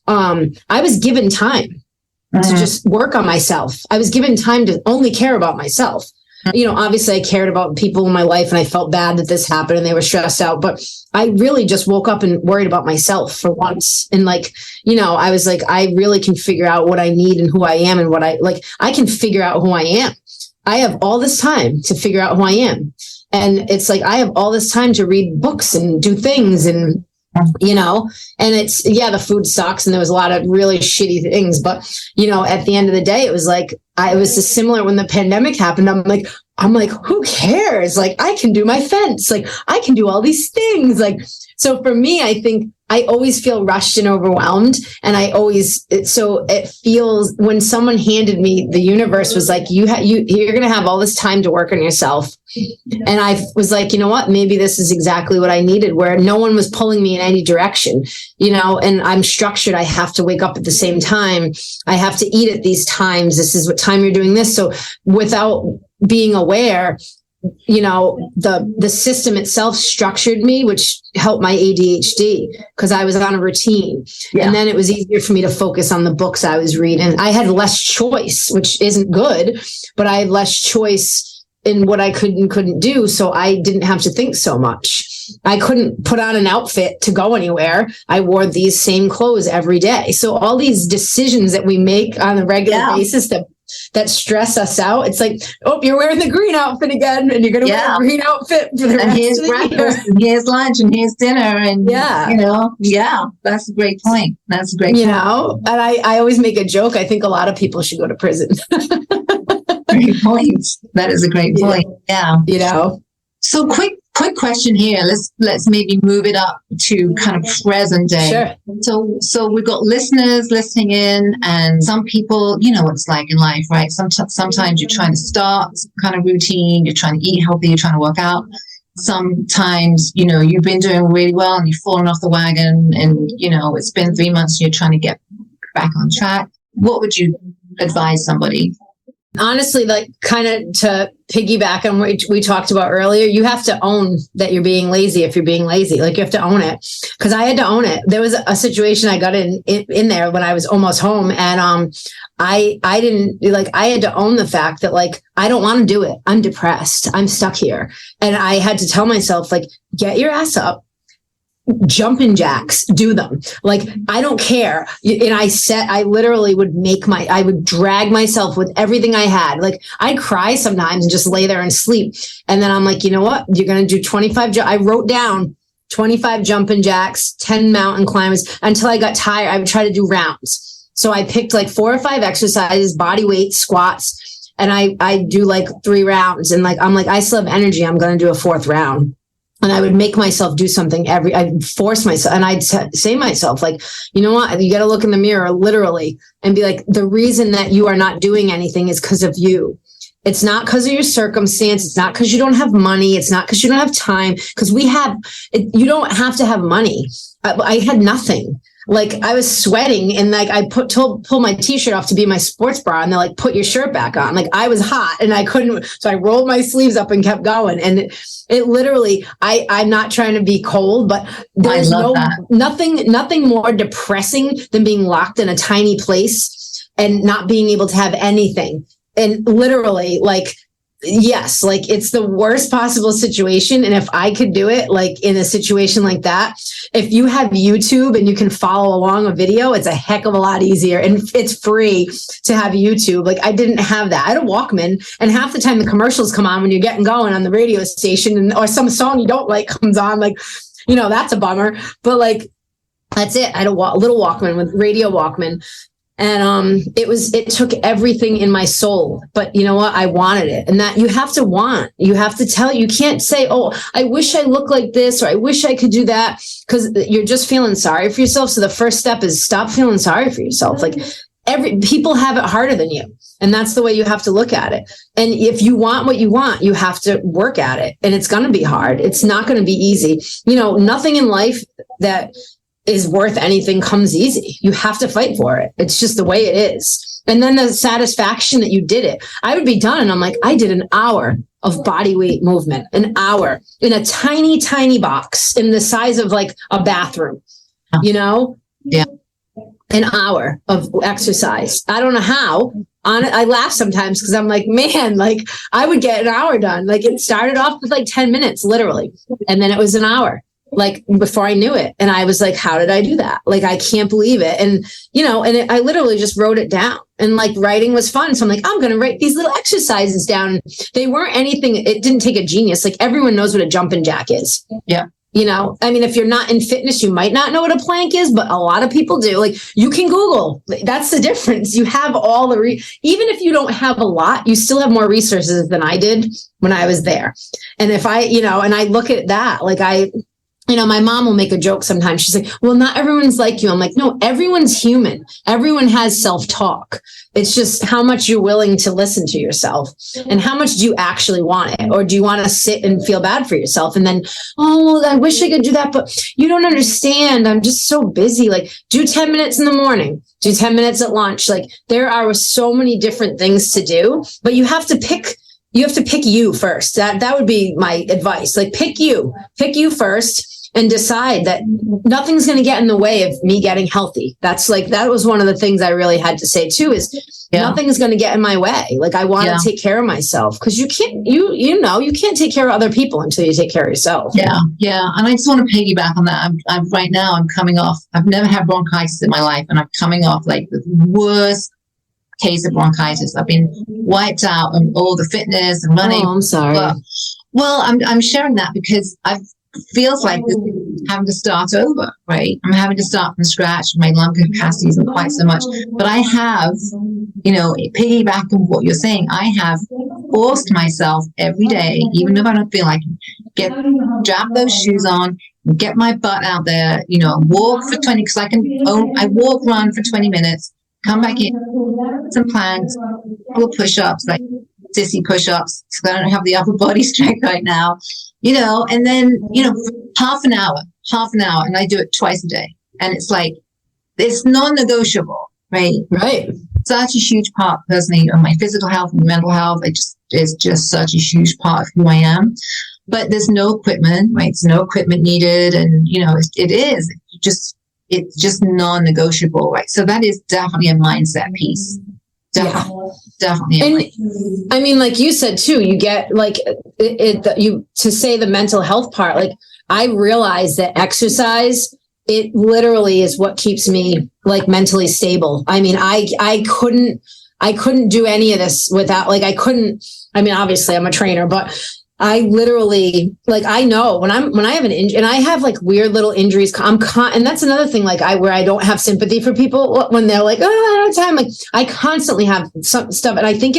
I was given time to just work on myself. I was given time to only care about myself. You know, obviously I cared about people in my life, and I felt bad that this happened and they were stressed out, but I really just woke up and worried about myself for once. And, like, you know, I was like, I really can figure out what I need and who I am, and I can figure out who I am. I have all this time to figure out who I am. And it's like, I have all this time to read books and do things, and, you know, and the food sucks and there was a lot of really shitty things. But, you know, at the end of the day, it was like, it was similar when the pandemic happened. I'm like, who cares? Like, I can do my fence. Like, I can do all these things. Like, so for me, I think I always feel rushed and overwhelmed. And so it feels, when someone handed me, the universe was like, you're going to have all this time to work on yourself. And I was like, you know what, maybe this is exactly what I needed, where no one was pulling me in any direction, you know, and I'm structured. I have to wake up at the same time. I have to eat at these times. This is what time you're doing this. So without being aware, you know, the system itself structured me, which helped my ADHD because I was on a routine. Yeah. And then it was easier for me to focus on the books I was reading. I had less choice, which isn't good, but I had less choice in what I could and couldn't do. So I didn't have to think so much. I couldn't put on an outfit to go anywhere. I wore these same clothes every day. So all these decisions that we make on a regular basis that stress us out. It's like, oh, you're wearing the green outfit again, and you're going to wear a green outfit for the rest of the year. And here's lunch, and here's dinner, and you know, that's a great point. That's a great point. You know, and I always make a joke. I think a lot of people should go to prison. Great point. That is a great point. Yeah. You know. So quick question here. Let's maybe move it up to kind of present day. Sure. So we've got listeners listening in, and some people, you know what it's like in life, right? Sometimes you're trying to start some kind of routine, you're trying to eat healthy, you're trying to work out. Sometimes, you know, you've been doing really well and you've fallen off the wagon, and, you know, it's been 3 months and you're trying to get back on track. What would you advise somebody? Honestly, like kind of to piggyback on what we talked about earlier, you have to own that you're being lazy. If you're being lazy, like you have to own it. Because I had to own it. There was a situation I got in there when I was almost home, and I didn't like. I had to own the fact that like I don't want to do it. I'm depressed. I'm stuck here, and I had to tell myself like, get your ass up. Jumping jacks, do them. Like, I don't care. And I literally would I would drag myself with everything I had. Like, I'd cry sometimes and just lay there and sleep. And then I'm like, you know what? You're going to do 25. I wrote down 25 jumping jacks, 10 mountain climbers until I got tired. I would try to do rounds. So I picked like 4 or 5 exercises, body weight, squats, and I do like 3 rounds. And like, I'm like, I still have energy. I'm going to do a 4th round. And I would make myself do something I'd force myself. And I'd say to myself, like, you know what? You got to look in the mirror literally and be like, the reason that you are not doing anything is because of you. It's not because of your circumstance. It's not because you don't have money. It's not because you don't have time. Because you don't have to have money. I had nothing. Like I was sweating and like I pull my t-shirt off to be my sports bra and they're like, put your shirt back on. Like I was hot and I couldn't. So I rolled my sleeves up and kept going. And it literally, I'm not trying to be cold, but there's nothing more depressing than being locked in a tiny place and not being able to have anything. And literally like, yes, like it's the worst possible situation. And if I could do it, like in a situation like that, if you have YouTube and you can follow along a video, it's a heck of a lot easier. And it's free to have YouTube. Like I didn't have that. I had a Walkman, and half the time the commercials come on when you're getting going on the radio station, or some song you don't like comes on, like, you know, that's a bummer. But like, that's it. I had a little Walkman with radio Walkman. And it took everything in my soul, but you know what? I wanted it. And that you have to tell, you can't say, oh, I wish I looked like this, or I wish I could do that, because you're just feeling sorry for yourself. So the first step is stop feeling sorry for yourself. Like people have it harder than you. And that's the way you have to look at it. And if you want what you want, you have to work at it, and it's going to be hard. It's not going to be easy. You know, nothing in life that is worth anything comes easy. You have to fight for it. It's just the way it is. And then the satisfaction that you did it. I would be done and I'm like, I did an hour of body weight movement, an hour in a tiny, tiny box in the size of like a bathroom, you know? Yeah. An hour of exercise. I don't know how. I laugh sometimes because I'm like, man, like I would get an hour done. Like it started off with like 10 minutes, literally. And then it was an hour. Like before I knew it. And I was like, how did I do that? Like, I can't believe it. And, you know, I literally just wrote it down, and like writing was fun. So I'm like, I'm going to write these little exercises down. They weren't anything. It didn't take a genius. Like everyone knows what a jumping jack is. Yeah. You know, I mean, if you're not in fitness, you might not know what a plank is, but a lot of people do. Like you can Google. That's the difference. You have all even if you don't have a lot, you still have more resources than I did when I was there. And if I look at that, like my mom will make a joke sometimes. She's like, well, not everyone's like you. I'm like, no, everyone's human. Everyone has self-talk. It's just how much you're willing to listen to yourself, and how much do you actually want it? Or do you want to sit and feel bad for yourself? And then, oh, I wish I could do that, but you don't understand. I'm just so busy. Like do 10 minutes in the morning, do 10 minutes at lunch. Like there are so many different things to do, but you have to pick you first. That would be my advice. Like pick you first, and decide that nothing's going to get in the way of me getting healthy. That was one of the things I really had to say too, is nothing's going to get in my way. Like I want to take care of myself, because you can't, you can't take care of other people until you take care of yourself. Yeah. Yeah. And I just want to piggyback on that. I'm right now, I'm coming off, I've never had bronchitis in my life, and I'm coming off like the worst case of bronchitis. I've been wiped out on all the fitness and running. Oh, I'm sorry. Well, I'm sharing that because feels like having to start over, right? I'm having to start from scratch. My lung capacity isn't quite so much, but I have, piggyback on what you're saying, I have forced myself every day, even if I don't feel like it, strap those shoes on, get my butt out there, walk for 20, because I walk, run for 20 minutes, come back in, some planks, couple of push-ups, like sissy push-ups, because I don't have the upper body strength right now, and then, half an hour, and I do it twice a day. And it's like, it's non-negotiable, right? Right. such a huge part personally of my physical health and mental health. It's just such a huge part of who I am. But there's no equipment, right? There's no equipment needed. And, it's just non-negotiable, right? So that is definitely a mindset piece. Definitely. And I mean, like you said too, you get like to say the mental health part, like I realize that exercise, it literally is what keeps me like mentally stable. I mean, I couldn't do any of this without, like, I mean, obviously I'm a trainer, but I literally, like, I know when I have an injury, and I have like weird little injuries, and that's another thing, like where I don't have sympathy for people when they're like, oh, I don't have time. Like, I constantly have some stuff. And I think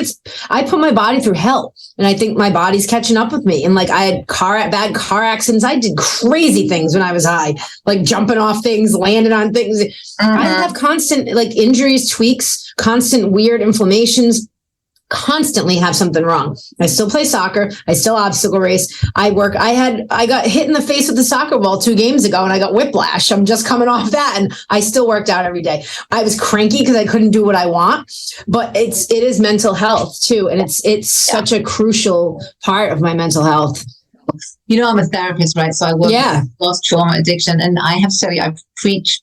I put my body through hell, and I think my body's catching up with me. And like, I had bad car accidents. I did crazy things when I was high, like jumping off things, landing on things. I have constant like injuries, tweaks, constant weird inflammations. Constantly have something wrong. I still play soccer. I still obstacle race. I got hit in the face with the soccer ball 2 games ago and I got whiplash. I'm just coming off that, and I still worked out every day. I was cranky because I couldn't do what I want, but it is mental health too. And it's such a crucial part of my mental health. I'm a therapist, right? So I work with lost trauma addiction, and I have to tell you, I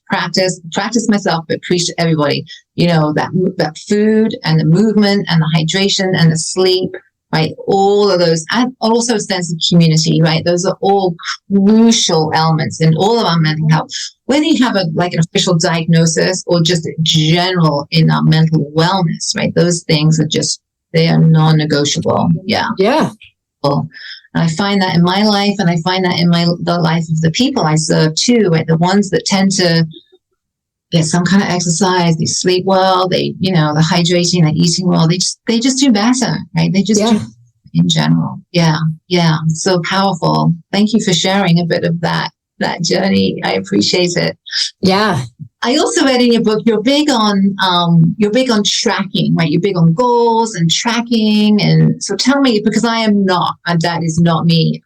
practice myself, but preach to everybody. That food and the movement and the hydration and the sleep, right? All of those, and also a sense of community, right? Those are all crucial elements in all of our mental health. Whether you have an official diagnosis or just general in our mental wellness, right? Those things they are non-negotiable. Yeah. Yeah. And I find that in my life, and I find that in the life of the people I serve too, right? The ones that tend to get some kind of exercise, they sleep well, they're hydrating, they're eating well, they just do better, right? They just do in general. Yeah. Yeah. So powerful. Thank you for sharing a bit of that journey. I appreciate it. Yeah. I also read in your book, you're big on tracking, right? You're big on goals and tracking. And so tell me, because I am not, and that is not me,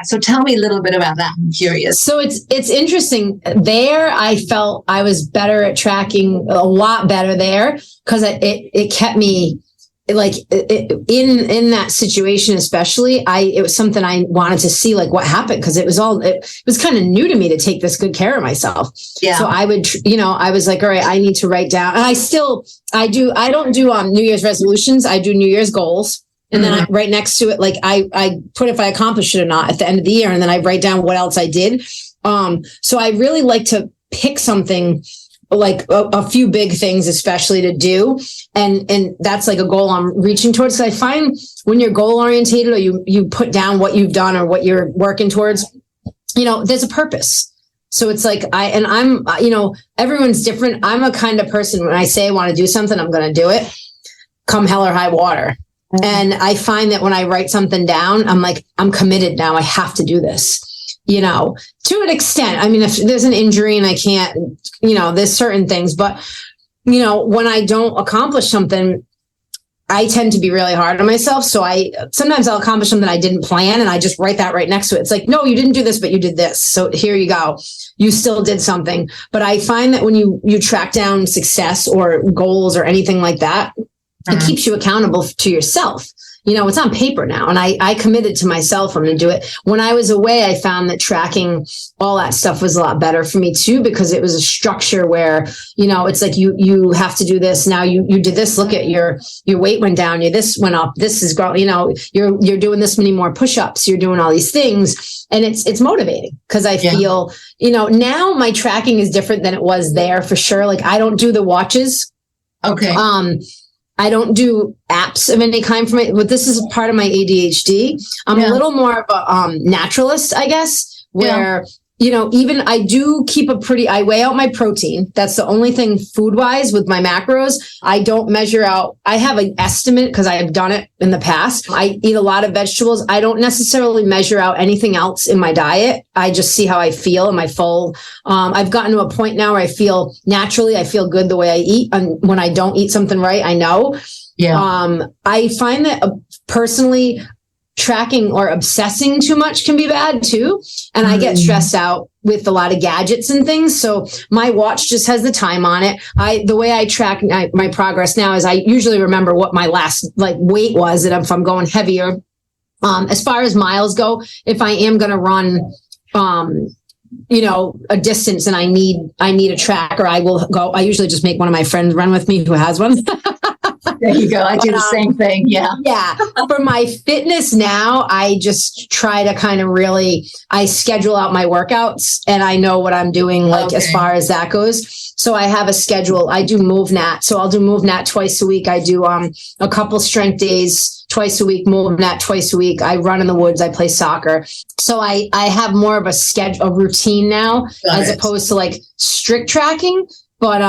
so tell me a little bit about that. I'm curious. So it's interesting there. I felt I was better at tracking, a lot better there, because it kept me like in that situation, especially. It was something I wanted to see, like what happened, because it was kind of new to me to take this good care of myself. Yeah. So I would, I was like, all right, I need to write down, and I don't do New Year's resolutions. I do New Year's goals. And then I right next to it, like I put if I accomplished it or not at the end of the year. And then I write down what else I did. So I really like to pick something, like a few big things, especially to do. And that's like a goal I'm reaching towards. So I find when you're goal orientated, or you put down what you've done or what you're working towards, there's a purpose. So it's like I'm everyone's different. I'm a kind of person, when I say I want to do something, I'm going to do it, come hell or high water. Mm-hmm. And I find that when I write something down, I'm like, I'm committed now. I have to do this. To an extent. I mean, if there's an injury and I can't, there's certain things, but, when I don't accomplish something, I tend to be really hard on myself. So sometimes I'll accomplish something I didn't plan, and I just write that right next to it. It's like, no, you didn't do this, but you did this. So here you go. You still did something. But I find that when you track down success or goals or anything like that, it keeps you accountable to yourself. It's on paper now, and I committed to myself I'm going to do it. When I was away, I found that tracking all that stuff was a lot better for me too, because it was a structure where, it's like you have to do this. Now you did this. Look at your weight went down. This went up. This is growing. You're doing this many more push-ups. You're doing all these things, and it's motivating, because I feel, now my tracking is different than it was there for sure. Like, I don't do the watches. Okay. I don't do apps of any kind for but this is a part of my ADHD. I'm a little more of a naturalist, I guess, where, even I do keep I weigh out my protein. That's the only thing food-wise with my macros. I don't measure out. I have an estimate because I have done it in the past. I eat a lot of vegetables. I don't necessarily measure out anything else in my diet. I just see how I feel in my full. I've gotten to a point now where I feel good the way I eat. And when I don't eat something right, I know. Yeah. I find that personally, tracking or obsessing too much can be bad too. And I get stressed out, with a lot of gadgets and things. So my watch just has the time on it. The way I track my progress now is I usually remember what my last like weight was, and if I'm going heavier. As far as miles go, if I am going to run, a distance and I need a tracker, I will go. I usually just make one of my friends run with me who has one. There you go. I do the same thing. Yeah. Yeah. For my fitness now, I just try to kind of I schedule out my workouts and I know what I'm doing, as far as that goes. So I have a schedule. I do MoveNat. So I'll do MoveNat twice a week. I do a couple strength days twice a week, MoveNat twice a week. I run in the woods. I play soccer. So I have more of a schedule, a routine now, as opposed to like strict tracking. But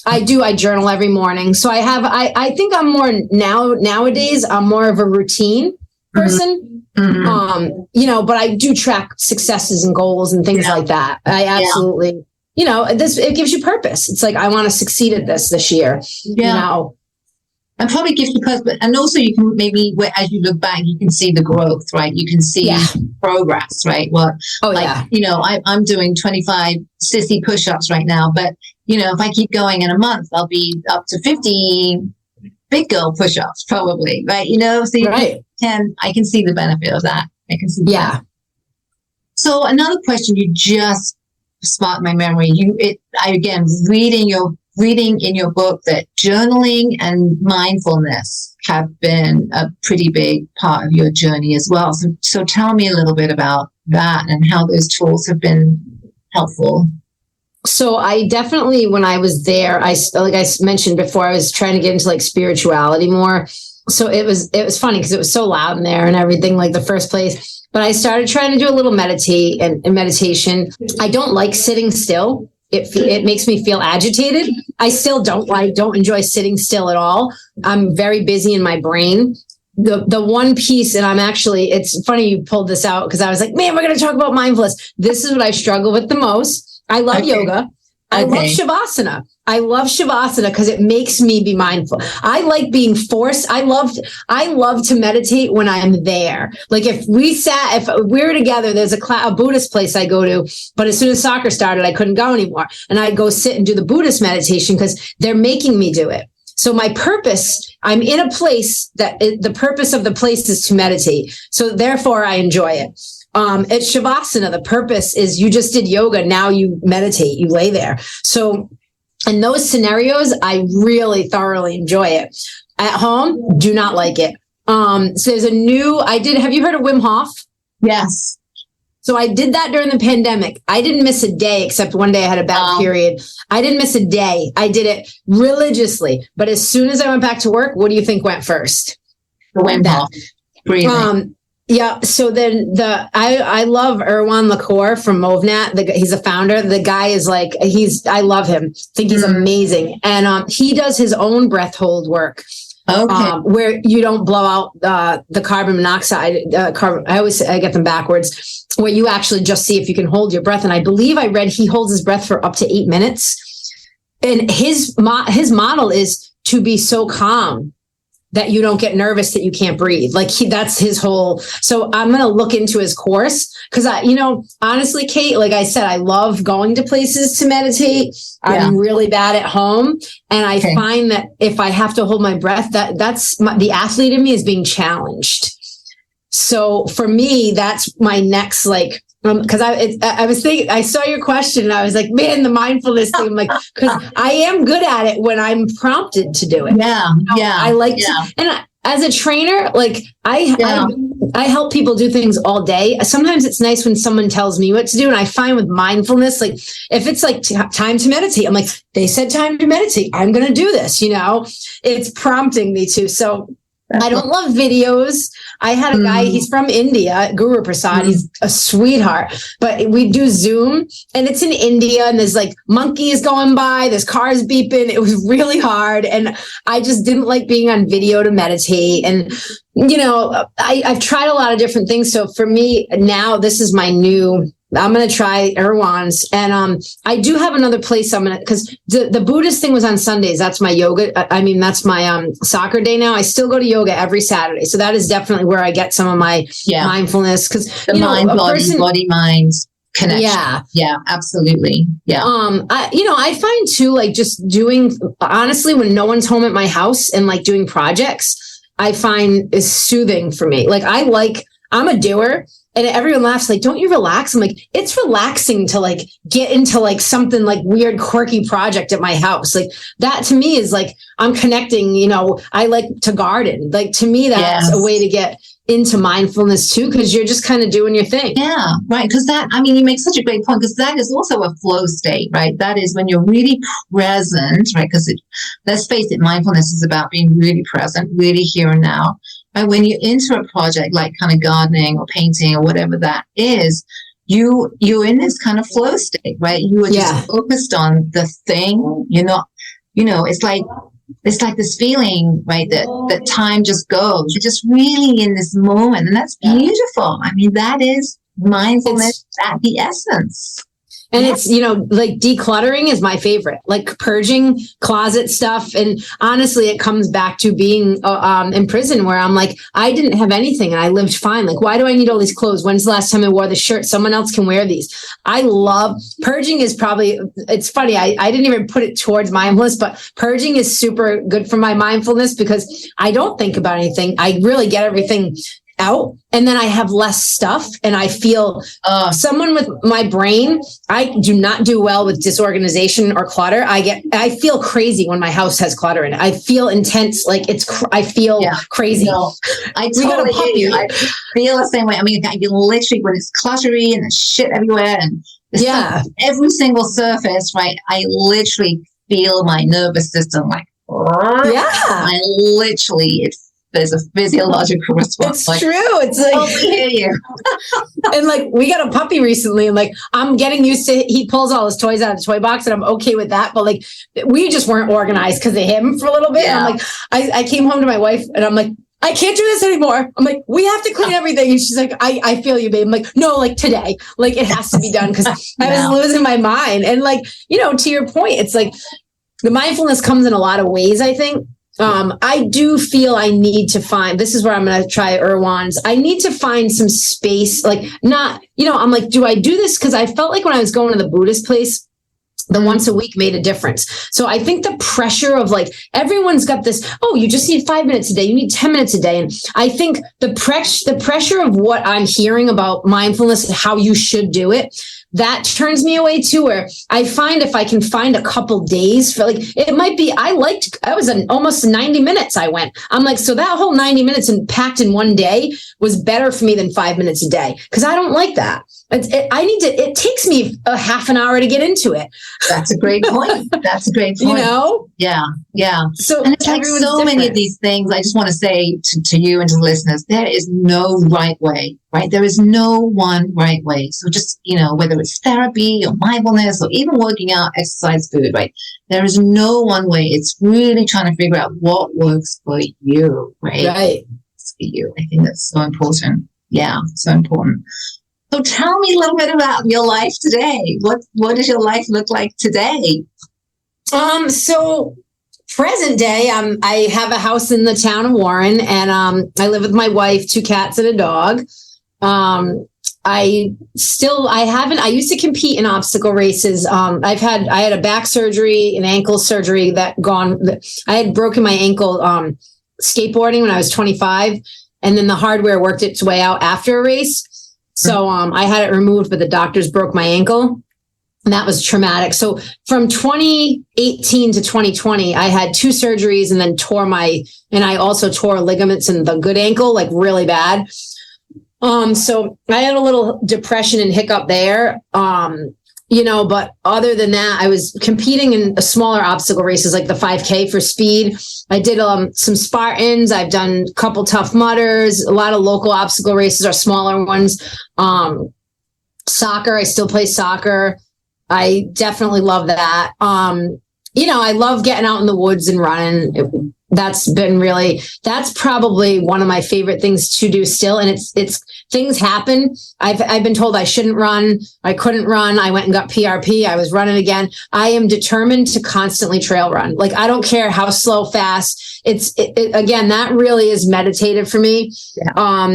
I journal every morning. So I think I'm more nowadays, I'm more of a routine person. Mm-hmm. But I do track successes and goals and things like that. I absolutely, it gives you purpose. It's like, I want to succeed at this year. Yeah. And probably gives you purpose. And also you can maybe, as you look back, you can see the growth, right? You can see progress, right? I'm doing 25 sissy push-ups right now, but if I keep going in a month, I'll be up to 50 big girl push-ups probably, right? So I can see the benefit of that. I can see that. So another question you just sparked my memory. Reading in your book that journaling and mindfulness have been a pretty big part of your journey as well. So tell me a little bit about that and how those tools have been helpful. So I definitely, when I was there, like I mentioned before, I was trying to get into like spirituality more. So it was funny because it was so loud in there and everything, like the first place. But I started trying to do a little meditation. I don't like sitting still. It makes me feel agitated. I still don't enjoy sitting still at all. I'm very busy in my brain. The one piece, and it's funny you pulled this out because I was like, man, we're going to talk about mindfulness. This is what I struggle with the most. I love yoga. I love Shavasana. I love Shavasana because it makes me be mindful. I like being forced. I love to meditate when I'm there. Like if we're together, there's a Buddhist place I go to, but as soon as soccer started, I couldn't go anymore. And I'd go sit and do the Buddhist meditation because they're making me do it. So my purpose, I'm in a place the purpose of the place is to meditate. So therefore I enjoy it. At Shavasana, the purpose is you just did yoga. Now you meditate, you lay there. So in those scenarios, I really thoroughly enjoy it. At home, do not like it. So there's have you heard of Wim Hof? Yes. So I did that during the pandemic. I didn't miss a day, except one day I had a bad period. I didn't miss a day. I did it religiously. But as soon as I went back to work, what do you think went first? The Wim Hof. Breathing. Yeah. So then I love Erwan Lacour from MoveNat. He's a founder. The guy is I love him. I think he's amazing. And he does his own breath hold work. Okay. Where you don't blow out the carbon monoxide. I get them backwards. Where you actually just see if you can hold your breath. And I believe I read he holds his breath for up to 8 minutes. And his model is to be so calm that you don't get nervous that you can't breathe. That's his whole. So I'm going to look into his course because honestly, Kate, like I said, I love going to places to meditate. Yeah. I'm really bad at home. And I find that if I have to hold my breath, that's the athlete in me is being challenged. So for me, that's my next, because I was thinking, I saw your question and I was like, man, the mindfulness thing, because I am good at it when I'm prompted to do it. Yeah. I like to, and as a trainer, I help people do things all day. Sometimes it's nice when someone tells me what to do. And I find with mindfulness, if it's time to meditate, I'm like, they said time to meditate. I'm going to do this, it's prompting me to. So I don't love videos. I had a guy, he's from India, Guru Prasad. He's a sweetheart, but we do Zoom and it's in India and there's monkeys going by, there's cars beeping. It was really hard. And I just didn't like being on video to meditate. And, I've tried a lot of different things. So for me now, this is my new, I'm going to try Erwan's. And I do have another place because the Buddhist thing was on Sundays. That's my yoga. That's my soccer day now. I still go to yoga every Saturday. So that is definitely where I get some of my mindfulness. Because the mind, body, mind. connection. Yeah, absolutely. Yeah. I find too, like just doing, honestly, when no one's home at my house and like doing projects, I find is soothing for me. Like I'm a doer. And everyone laughs like, don't you relax? I'm like, it's relaxing to like get into like something like weird, quirky project at my house. Like that to me is like, I'm connecting, I like to garden. Like to me, that's a way to get into mindfulness too, because you're just kind of doing your thing. Yeah, right. Because you make such a great point, because that is also a flow state, right? That is when you're really present, right? Because let's face it, mindfulness is about being really present, really here and now. Right? When you're into a project like kind of gardening or painting or whatever that is, you're in this kind of flow state, right? You are just focused on the thing. You're not, it's like this feeling, right, that time just goes. You're just really in this moment, and that's beautiful. I mean, that is mindfulness at the essence. And it's, like decluttering is my favorite, like purging closet stuff. And honestly, it comes back to being in prison, where I'm like, I didn't have anything and I lived fine. Like, why do I need all these clothes? When's the last time I wore the shirt? Someone else can wear these. I love purging. Is probably, it's funny. I didn't even put it towards mindfulness, but purging is super good for my mindfulness, because I don't think about anything. I really get everything out, and then I have less stuff, and I feel someone with my brain. I do not do well with disorganization or clutter. I feel crazy when my house has clutter in it. I feel intense, like I feel crazy. No, I totally get you. I feel the same way. I mean, you literally, when it's cluttery and there's shit everywhere and stuff, every single surface, right? I literally feel my nervous system like, I literally, there's a physiological response. It's true. It's like, I hear you. And like, we got a puppy recently, and like, I'm getting used to, he pulls all his toys out of the toy box, and I'm okay with that. But like, we just weren't organized because of him for a little bit. Yeah. And I'm like, I came home to my wife, and I'm like, I can't do this anymore. I'm like, we have to clean everything. And she's like, I feel you, babe. I'm like, no, like today, like it has to be done, because I was losing my mind. And like, to your point, it's like the mindfulness comes in a lot of ways, I think. I do feel I need to find, this is where I'm going to try Irwan's. I need to find some space, like not, I'm like, do I do this? Because I felt like when I was going to the Buddhist place, the once a week made a difference. So I think the pressure of like, everyone's got this, you just need 5 minutes a day. You need 10 minutes a day. And I think the pressure of what I'm hearing about mindfulness and how you should do it, that turns me away too, where I find if I can find a couple days for like, it might be, I was almost 90 minutes I went. I'm like, so that whole 90 minutes and packed in one day was better for me than 5 minutes a day. Cause I don't like that. It takes me a half an hour to get into it. That's a great point. Yeah. Yeah. So, and it's like so many of these things, I just want to say to you and to the listeners, there is no right way, right? There is no one right way. So just, whether it's therapy or mindfulness or even working out, exercise, food, right? There is no one way. It's really trying to figure out what works for you, right? Right. For you. I think that's so important. Yeah. So important. So tell me a little bit about your life today. What does your life look like today? So present day, I have a house in the town of Warren, and I live with my wife, 2 cats and a dog. I used to compete in obstacle races. I had a back surgery, an ankle surgery I had broken my ankle skateboarding when I was 25, and then the hardware worked its way out after a race. So I had it removed, but the doctors broke my ankle, and that was traumatic. So from 2018 to 2020, I had 2 surgeries, and then and I also tore ligaments in the good ankle, like really bad. So I had a little depression and hiccup there. But other than that, I was competing in smaller obstacle races, like the 5K for speed. I did some Spartans. I've done a couple Tough Mudders, a lot of local obstacle races are smaller ones. Soccer, I still play soccer. I definitely love that. I love getting out in the woods and running. That's probably one of my favorite things to do still. And it's things happen. I've been told I shouldn't run. I couldn't run. I went and got PRP. I was running again. I am determined to constantly trail run. Like, I don't care how slow, fast. Again, that really is meditative for me. Yeah.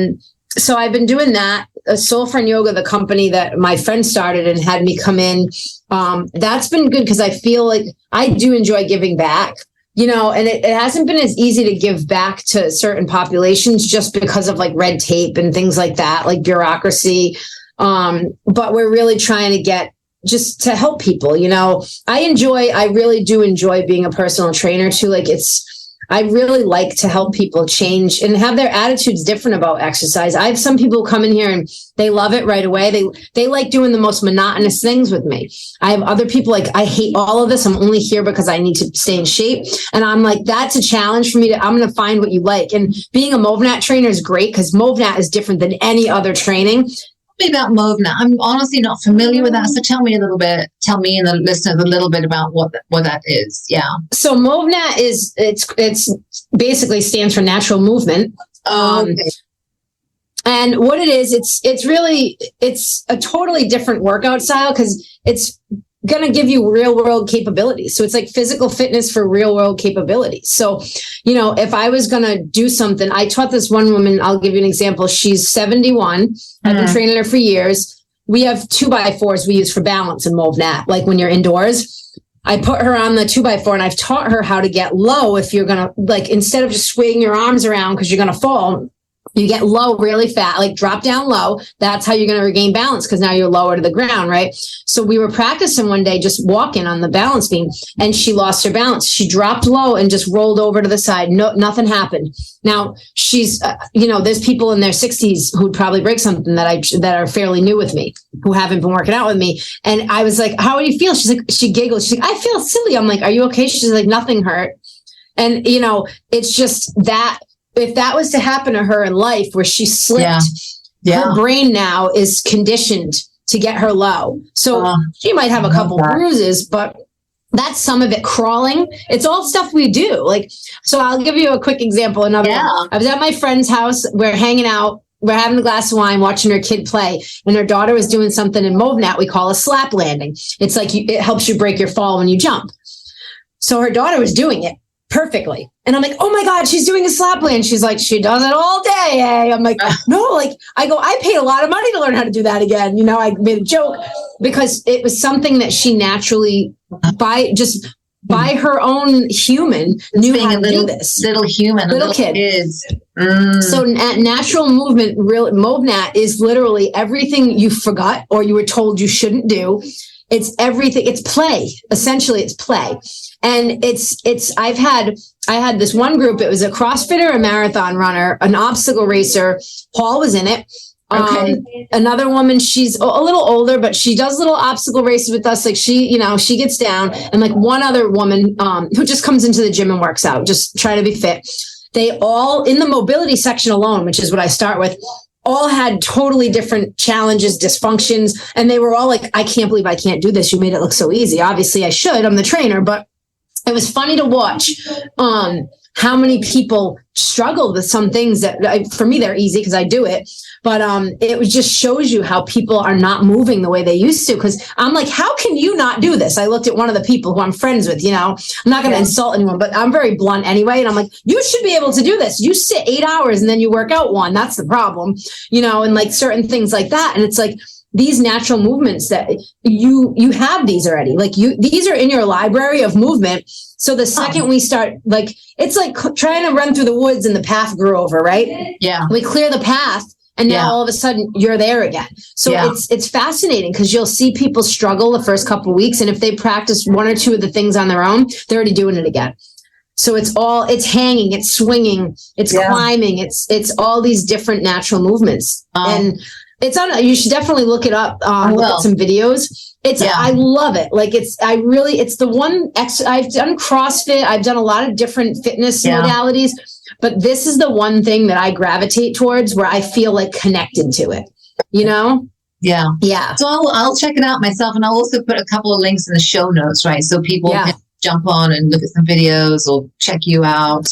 So I've been doing that. Soul Friend Yoga, the company that my friend started and had me come in, that's been good because I feel like I do enjoy giving back, and it hasn't been as easy to give back to certain populations just because of like red tape and things like that, like bureaucracy. But we're really trying to get just to help people, I really do enjoy being a personal trainer too. Like I really like to help people change and have their attitudes different about exercise. I have some people come in here and they love it right away. They like doing the most monotonous things with me. I have other people like, I hate all of this. I'm only here because I need to stay in shape. And I'm like, that's a challenge for me I'm going to find what you like. And being a MovNat trainer is great because MovNat is different than any other training. Tell me about MovNat. I'm honestly not familiar with that. So tell me and the listeners a little bit about what that is. Yeah. So MovNat is, it's basically stands for natural movement. Okay. And what it is, it's a totally different workout style because it's going to give you real world capabilities. So it's like physical fitness for real world capabilities. So, if I was going to do something, I taught this one woman, I'll give you an example. She's 71. I've been training her for years. We have 2x4s we use for balance in MovNat. Like when you're indoors, I put her on the 2x4 and I've taught her how to get low. If you're going to like, instead of just swinging your arms around because you're going to fall, you get low really fast, like drop down low. That's how you're going to regain balance because now you're lower to the ground, right? So we were practicing one day just walking on the balance beam and she lost her balance. She dropped low and just rolled over to the side. No, nothing happened. Now she's, there's people in their 60s who'd probably break something that are fairly new with me, who haven't been working out with me. And I was like, how do you feel? She's like, she giggled. She's like, I feel silly. I'm like, are you okay? She's like, nothing hurt. And, it's just that. If that was to happen to her in life where she slipped, her brain now is conditioned to get her low. So she might have a couple bruises, but that's some of it. Crawling. It's all stuff we do. Like, so I'll give you a quick example. Another one. I was at my friend's house. We're hanging out. We're having a glass of wine, watching her kid play. And her daughter was doing something in MovNat we call a slap landing. It's like it helps you break your fall when you jump. So her daughter was doing it perfectly. And I'm like, oh my God, she's doing a slap land. She's like, she does it all day. Eh? I'm like, no, like I paid a lot of money to learn how to do that again. I made a joke because it was something that she naturally by her own human knew how to do this. Little kid. So natural movement, MovNat is literally everything you forgot or you were told you shouldn't do. It's everything. It's play. Essentially, it's play. And I had this one group. It was a CrossFitter, a marathon runner, an obstacle racer. Paul was in it. Okay. Another woman, she's a little older, but she does little obstacle races with us. Like she gets down, and like one other woman, who just comes into the gym and works out, just trying to be fit. They all in the mobility section alone, which is what I start with, all had totally different challenges, dysfunctions. And they were all like, I can't believe I can't do this. You made it look so easy. Obviously I should, I'm the trainer, but it was funny to watch how many people struggle with some things that for me, they're easy because I do it. But it just shows you how people are not moving the way they used to. Because I'm like, how can you not do this? I looked at one of the people who I'm friends with, I'm not going to insult anyone, but I'm very blunt anyway. And I'm like, you should be able to do this. You sit 8 hours and then you work out one. That's the problem, and like certain things like that. And it's like, these natural movements that you have these already, like these are in your library of movement. So the second we start, like, it's like trying to run through the woods and the path grew over, right? Yeah. We clear the path and now all of a sudden you're there again. So it's fascinating because you'll see people struggle the first couple of weeks. And if they practice one or two of the things on their own, they're already doing it again. So it's hanging, it's swinging, it's climbing, it's all these different natural movements. And it's you should definitely look it up. Look at some videos. I love it. Like it's the one I've done CrossFit. I've done a lot of different fitness modalities, but this is the one thing that I gravitate towards where I feel like connected to it, Yeah. Yeah. So I'll check it out myself. And I'll also put a couple of links in the show notes, right? So people can jump on and look at some videos or check you out.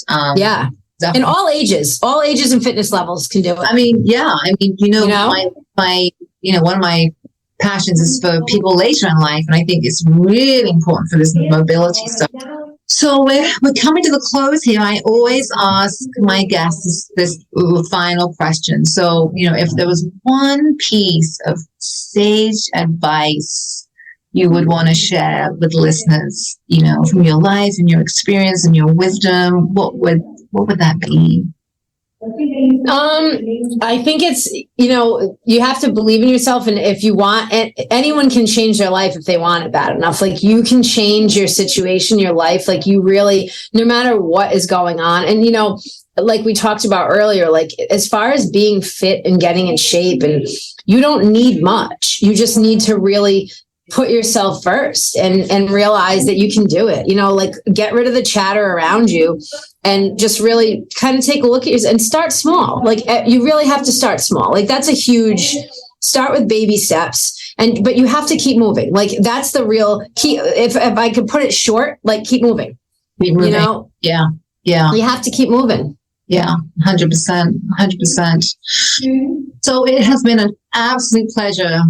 Definitely. And all ages and fitness levels can do it. I mean, my one of my passions is for people later in life. And I think it's really important for this mobility stuff So we're coming to the close here. I always ask my guests this final question. So, if there was one piece of sage advice you would want to share with listeners, from your life and your experience and your wisdom, what would that be? I think it's, you have to believe in yourself. And if you want, anyone can change their life if they want it bad enough. Like, you can change your situation, your life. Like, you really, no matter what is going on. And, like we talked about earlier, like, as far as being fit and getting in shape, and you don't need much. You just need to really put yourself first and realize that you can do it. Like, get rid of the chatter around you and just really kind of take a look at yours and start small. Like, you really have to start small. Like, that's a huge start with baby steps. But you have to keep moving. Like, that's the real key. If I could put it short, like, keep moving. Yeah. You have to keep moving. Yeah, 100%. So it has been an absolute pleasure.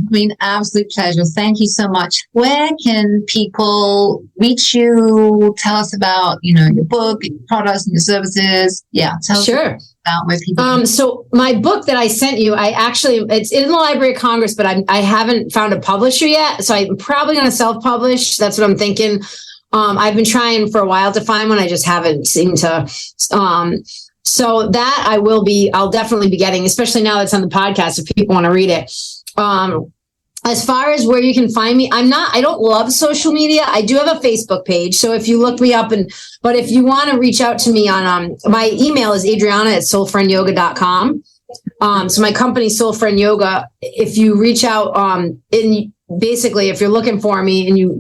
Absolute pleasure. Thank you so much. Where can people reach you? Tell us about, your book, your products, and your services. Yeah, tell us about where people. So my book that I sent you, it's in the Library of Congress, but I haven't found a publisher yet. So I'm probably going to self-publish. That's what I'm thinking. I've been trying for a while to find one. I just haven't seemed to. So that I'll definitely be getting, especially now that it's on the podcast, if people want to read it. As far as where you can find me, I don't love social media. I do have a Facebook page. So if you look me up but if you want to reach out to me on, my email is adriana@soulfriendyoga.com. So my company, Soul Friend Yoga, if you reach out, basically, if you're looking for me, and you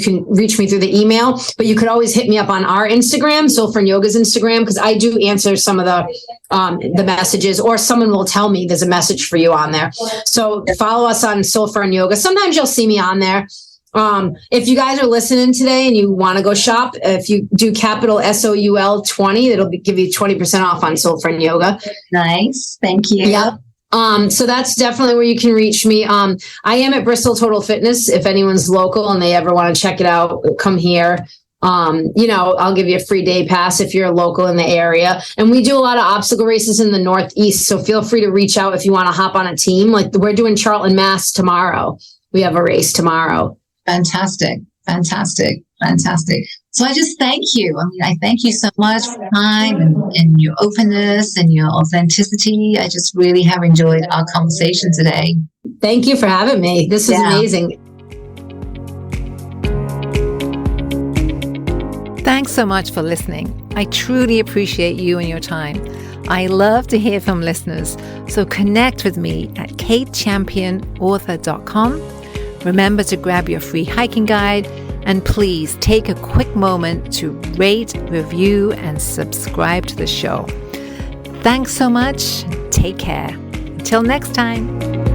can reach me through the email, but you could always hit me up on our Instagram, Soul Friend Yoga's Instagram, because I do answer some of the messages, or someone will tell me there's a message for you on there. So follow us on Soul Friend Yoga. Sometimes you'll see me on there. If you guys are listening today and you want to go shop, if you do capital SOUL 20, it'll give you 20% off on Soul Friend Yoga. Nice. Thank you. Yep. So that's definitely where you can reach me. I am at Bristol Total Fitness. If anyone's local and they ever want to check it out, come here. I'll give you a free day pass if you're local in the area. And we do a lot of obstacle races in the Northeast. So feel free to reach out if you want to hop on a team. Like, we're doing Charlton, Mass tomorrow. We have a race tomorrow. Fantastic. So I just thank you. I thank you so much for your time and your openness and your authenticity. I just really have enjoyed our conversation today. Thank you for having me. This is amazing. Thanks so much for listening. I truly appreciate you and your time. I love to hear from listeners, so connect with me at katechampionauthor.com. Remember to grab your free hiking guide, and please take a quick moment to rate, review, and subscribe to the show. Thanks so much. Take care. Until next time.